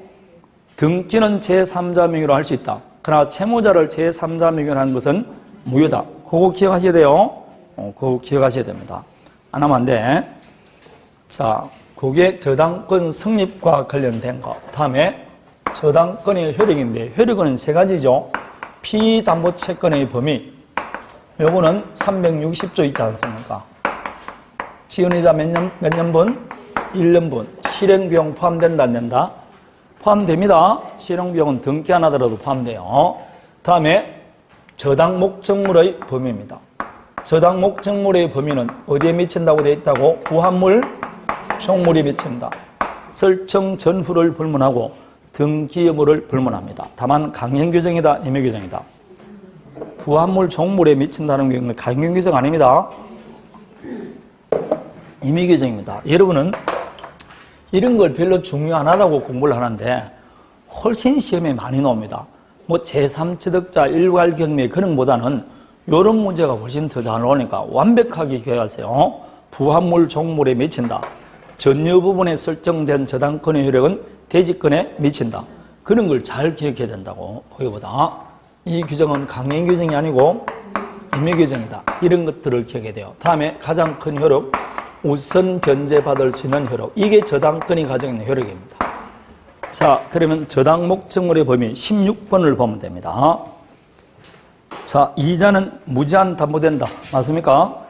등기는 제3자 명의로 할 수 있다. 그러나 채무자를 제3자 명의로 하는 것은 무효다. 그거 기억하셔야 돼요. 그거 기억하셔야 됩니다. 안 하면 안 돼. 자, 그게 저당권 성립과 관련된 거. 다음에 저당권의 효력인데 효력은 세 가지죠. 피담보채권의 범위. 요거는 360조 있지 않습니까? 지연이자 몇 년분? 1년분. 실행비용 포함된다, 안 된다? 포함됩니다. 실행비용은 등기 안 하더라도 포함돼요. 다음에 저당 목적물의 범위입니다. 저당 목적물의 범위는 어디에 미친다고 되어 있다고? 부합물, 종물에 미친다. 설정 전후를 불문하고 등기 여부를 불문합니다. 다만 강행 규정이다, 임의 규정이다. 부합물, 종물에 미친다는 경우는 강행 규정 아닙니다. 임의 규정입니다. 여러분은 이런 걸 별로 중요 안 하다고 공부를 하는데 훨씬 시험에 많이 나옵니다. 뭐 제3취득자 일괄 경매 그런 것보다는 이런 문제가 훨씬 더 잘 나오니까 완벽하게 기억하세요. 부합물, 종물에 미친다. 전유 부분에 설정된 저당권의 효력은 대지권에 미친다. 그런 걸 잘 기억해야 된다고. 거기보다 이 규정은 강행 규정이 아니고 임의 규정이다. 이런 것들을 기억해야 돼요. 다음에 가장 큰 효력, 우선 변제받을 수 있는 효력. 이게 저당권이 가지고 있는 효력입니다. 자, 그러면 저당 목적물의 범위 16번을 보면 됩니다. 자, 이자는 무제한 담보된다. 맞습니까?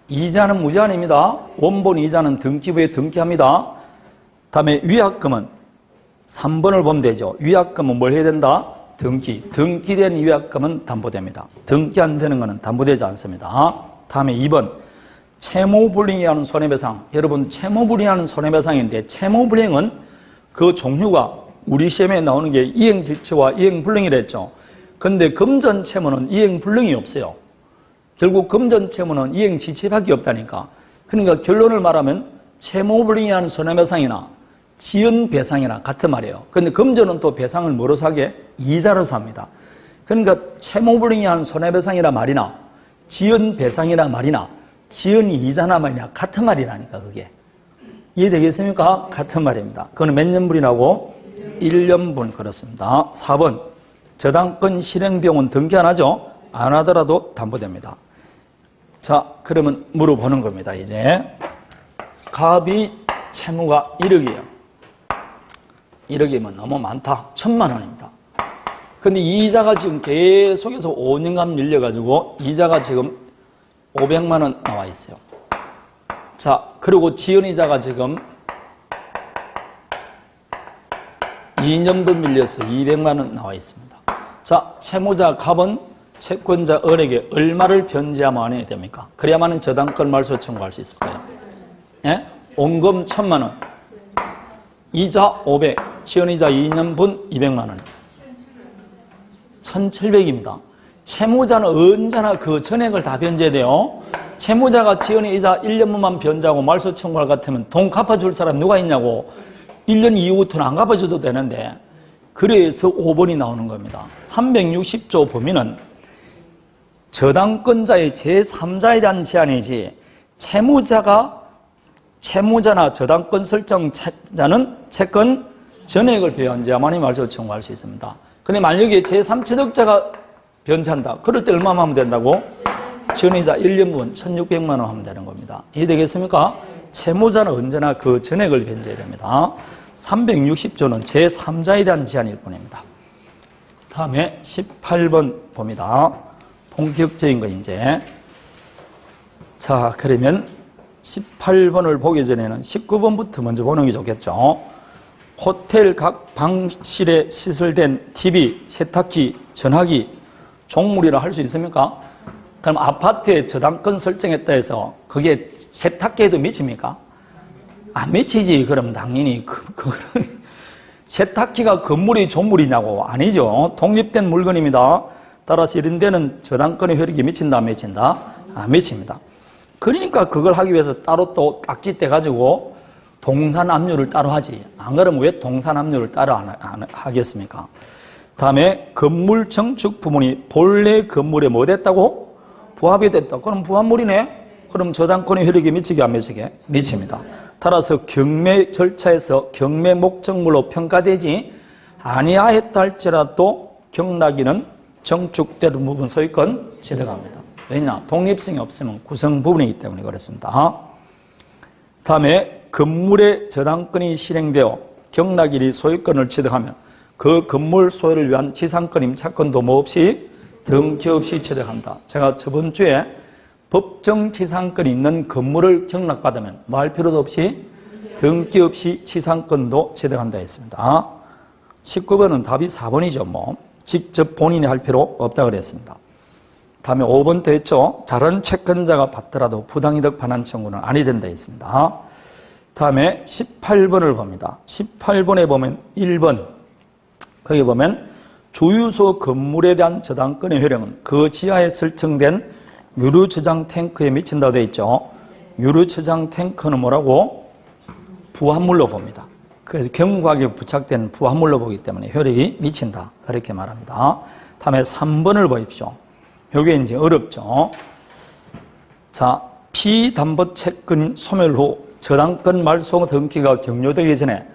이자는 무제한입니다. 원본 이자는 등기부에 등기합니다. 다음에 위약금은 3번을 보면 되죠. 위약금은 뭘 해야 된다? 등기. 등기된 위약금은 담보됩니다. 등기 안 되는 것은 담보되지 않습니다. 다음에 2번. 채무불이행에 하는 손해배상. 여러분, 채무불이행하는 손해배상인데 채무불이행은 그 종류가 우리 시험에 나오는 게 이행지체와 이행불능이라 했죠. 근데 금전채무는 이행불능이 없어요. 결국 금전채무는 이행지체밖에 없다니까. 그러니까 결론을 말하면 채무불이행에 하는 손해배상이나 지연배상이나 같은 말이에요. 근데 금전은 또 배상을 뭐로서 하게? 이자로서 합니다. 그러니까 채무불이행에 하는 손해배상이라 말이나 지연배상이라 말이나 지연이 이자나 말이냐 같은 말이라니까 그게. 이해되겠습니까? 같은 말입니다. 그거는 몇 년분이라고? 1년분 그렇습니다. 4번 저당권 실행비용은 등기 안 하죠? 안 하더라도 담보됩니다. 자, 그러면 물어보는 겁니다. 이제 갑이 채무가 1억이에요. 1억이면 너무 많다. 1,000만 원입니다. 근데 이자가 지금 계속해서 5년간 밀려가지고 이자가 지금 500만 원 나와 있어요. 자, 그리고 지연이자가 지금 2년분 밀려서 200만 원 나와 있습니다. 자, 채무자 갑은 채권자 을에게 얼마를 변제하면 안 해야 됩니까? 그래야만 저당권 말소 청구할 수 있을 거예요. 예? 원금 1,000만 원, 이자 500, 지연이자 2년분 200만 원. 1,700입니다. 채무자는 언제나 그 전액을 다 변제해야 돼요. 채무자가 지연의 이자 1년분만 변제하고 말소 청구할 것 같으면 돈 갚아줄 사람 누가 있냐고. 1년 이후부터는 안 갚아줘도 되는데 그래서 5번이 나오는 겁니다. 360조 범위는 저당권자의 제3자에 대한 제한이지 채무자나 저당권 설정자는 채권 전액을 변제하만이 말소 청구할 수 있습니다. 근데 만약에 제3취득자가 변제한다. 그럴 때 얼마만 하면 된다고? 지연이자 1년분 1,600만 원 하면 되는 겁니다. 이해되겠습니까? 채무자는 언제나 그 전액을 변제해야 됩니다. 360조는 제3자에 대한 제한일 뿐입니다. 다음에 18번 봅니다. 본격적인 거 이제. 자, 그러면 18번을 보기 전에는 19번부터 먼저 보는 게 좋겠죠. 호텔 각 방실에 시설된 TV, 세탁기, 전화기, 종물이라 할 수 있습니까? 그럼 아파트에 저당권 설정했다 해서 그게 세탁기에도 미칩니까? 안 미치지. 그럼 당연히 그거는 세탁기가 건물이 조물이냐고? 아니죠. 독립된 물건입니다. 따라서 이런 데는 저당권의 효력이 미친다, 안 미친다? 안 미칩니다. 그러니까 그걸 하기 위해서 따로 또 딱지 떼가지고 동산압류를 따로 하지. 안 그러면 왜 동산압류를 따로 안 하겠습니까? 다음에 건물 정축 부분이 본래 건물에 뭐 됐다고? 부합이 됐다. 그럼 부합물이네? 그럼 저당권의 효력이 미치게 안 미치게? 미칩니다. 따라서 경매 절차에서 경매 목적물로 평가되지 아니하였다 할지라도 경락인은 정축되는 부분 소유권 취득합니다. 왜냐? 독립성이 없으면 구성 부분이기 때문에 그렇습니다. 다음에 건물의 저당권이 실행되어 경락인이 소유권을 취득하면 그 건물 소유를 위한 지상권 임차권도 뭐 없이 등기 없이 취득한다. 제가 저번 주에 법정 지상권이 있는 건물을 경락받으면 뭐 할 필요도 없이 등기 없이 지상권도 취득한다 했습니다. 19번은 답이 4번이죠. 뭐 직접 본인이 할 필요 없다고 그랬습니다. 다음에 5번도 했죠. 다른 채권자가 받더라도 부당이득 반환 청구는 아니 된다 했습니다. 다음에 18번을 봅니다. 18번에 보면 1번 거기 보면 주유소 건물에 대한 저당권의 효력은 그 지하에 설정된 유류저장 탱크에 미친다고 되어 있죠. 유류저장 탱크는 뭐라고? 부합물로 봅니다. 그래서 경구하게 부착된 부합물로 보기 때문에 효력이 미친다. 그렇게 말합니다. 다음에 3번을 보십시오. 이게 이제 어렵죠. 자, 피담보 채권 소멸 후 저당권 말소 등기가 격려되기 전에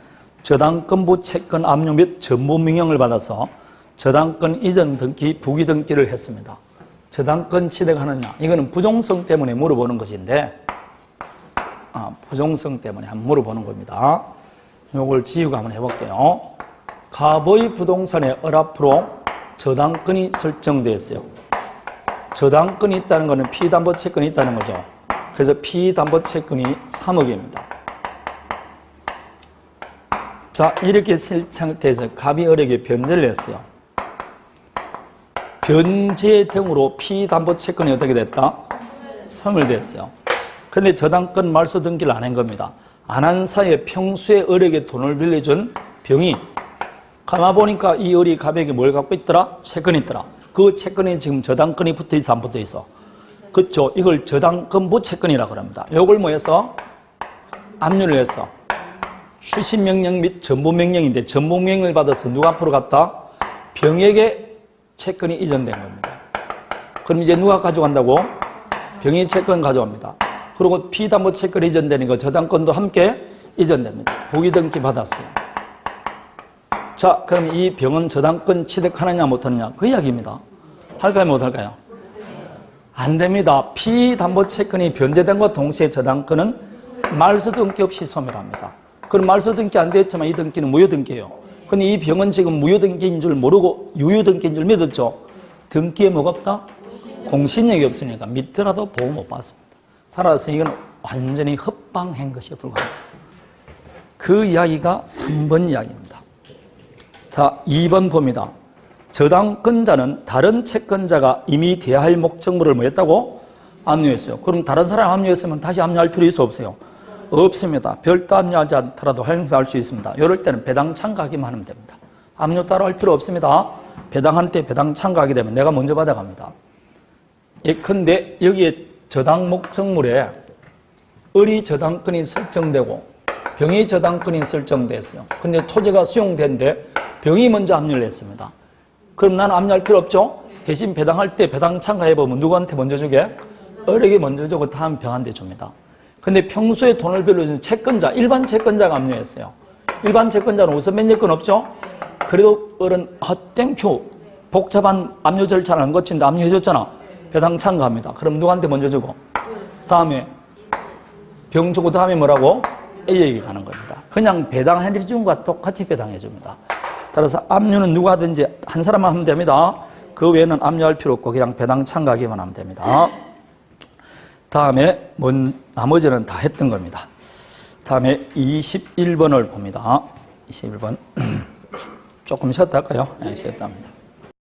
저당권부 채권 압류 및 전부 명령을 받아서 저당권 이전 등기, 부기 등기를 했습니다. 저당권 취득하느냐? 이거는 부종성 때문에 물어보는 것인데, 부종성 때문에 한번 물어보는 겁니다. 이걸 지우고 한번 해볼게요. 갑의 부동산의 을앞으로 저당권이 설정되었어요. 저당권이 있다는 것은 피담보 채권이 있다는 거죠. 그래서 피담보 채권이 3억입니다. 자, 이렇게 설정돼서 갑이 을에게 변제를 했어요. 변제 등으로 피담보 채권이 어떻게 됐다? 소멸됐어요. 그런데 저당권 말소 등기를 안 한 겁니다. 안 한 사이에 평소에 을에게 돈을 빌려준 병이 가만보니까 이 을이 갑에게 뭘 갖고 있더라? 채권이 있더라. 그 채권에 지금 저당권이 붙어 있어, 안 붙어 있어? 그렇죠. 이걸 저당권부 채권이라고 합니다. 이걸 뭐 해서? 압류를 해서 수신명령 및 전부명령인데 전부명령을 받아서 누가 앞으로 갔다? 병에게 채권이 이전된 겁니다. 그럼 이제 누가 가져간다고? 병이 채권 가져갑니다. 그리고 피담보 채권이 이전되는 거 저당권도 함께 이전됩니다. 보기 등기 받았어요. 자, 그럼 이 병은 저당권 취득하느냐 못하느냐 그 이야기입니다. 할까요 못할까요? 안 됩니다. 피담보 채권이 변제된 것 동시에 저당권은 말소 등기 없이 소멸합니다. 그럼 말소 등기 안 됐지만 이 등기는 무효 등기예요. 근데 이 병은 지금 무효 등기인 줄 모르고 유효 등기인 줄 믿었죠. 등기에 뭐가 없다? 공신력이 없으니까 믿더라도 보호 못 받습니다. 따라서 이건 완전히 헛방한 것에 불과합니다. 그 이야기가 3번 이야기입니다. 자, 2번 봅니다. 저당권자는 다른 채권자가 이미 대할 목적물을 뭐 했다고? 압류했어요. 그럼 다른 사람 압류했으면 다시 압류할 필요 있어 없어요? 없습니다. 별도 압류하지 않더라도 행사할 수 있습니다. 이럴 때는 배당 참가하기만 하면 됩니다. 압류 따로 할 필요 없습니다. 배당할 때 배당 참가하게 되면 내가 먼저 받아갑니다. 예컨대 여기에 저당 목적물에 을이 저당권이 설정되고 병이 저당권이 설정됐어요. 근데 토지가 수용된데 병이 먼저 압류를 했습니다. 그럼 나는 압류할 필요 없죠? 대신 배당할 때 배당 참가해보면 누구한테 먼저 주게? 을에게 먼저 주고 다음 병한테 줍니다. 근데 평소에 돈을 빌려주는 채권자, 일반 채권자가 압류했어요. 일반 채권자는 우선 면제권 없죠? 그래도 을은 땡큐 복잡한 압류 절차를 안 거친데 압류해줬잖아. 배당 참가합니다. 그럼 누구한테 먼저 주고? 다음에 병 주고 다음에 뭐라고? A에게 가는 겁니다. 그냥 배당해준 것과 똑같이 배당해줍니다. 따라서 압류는 누가 하든지 한 사람만 하면 됩니다. 그 외에는 압류할 필요 없고 그냥 배당 참가하기만 하면 됩니다. 다음에 나머지는 다 했던 겁니다. 다음에 21번을 봅니다. 21번 조금 쉬었다 할까요? 네, 쉬었다 합니다.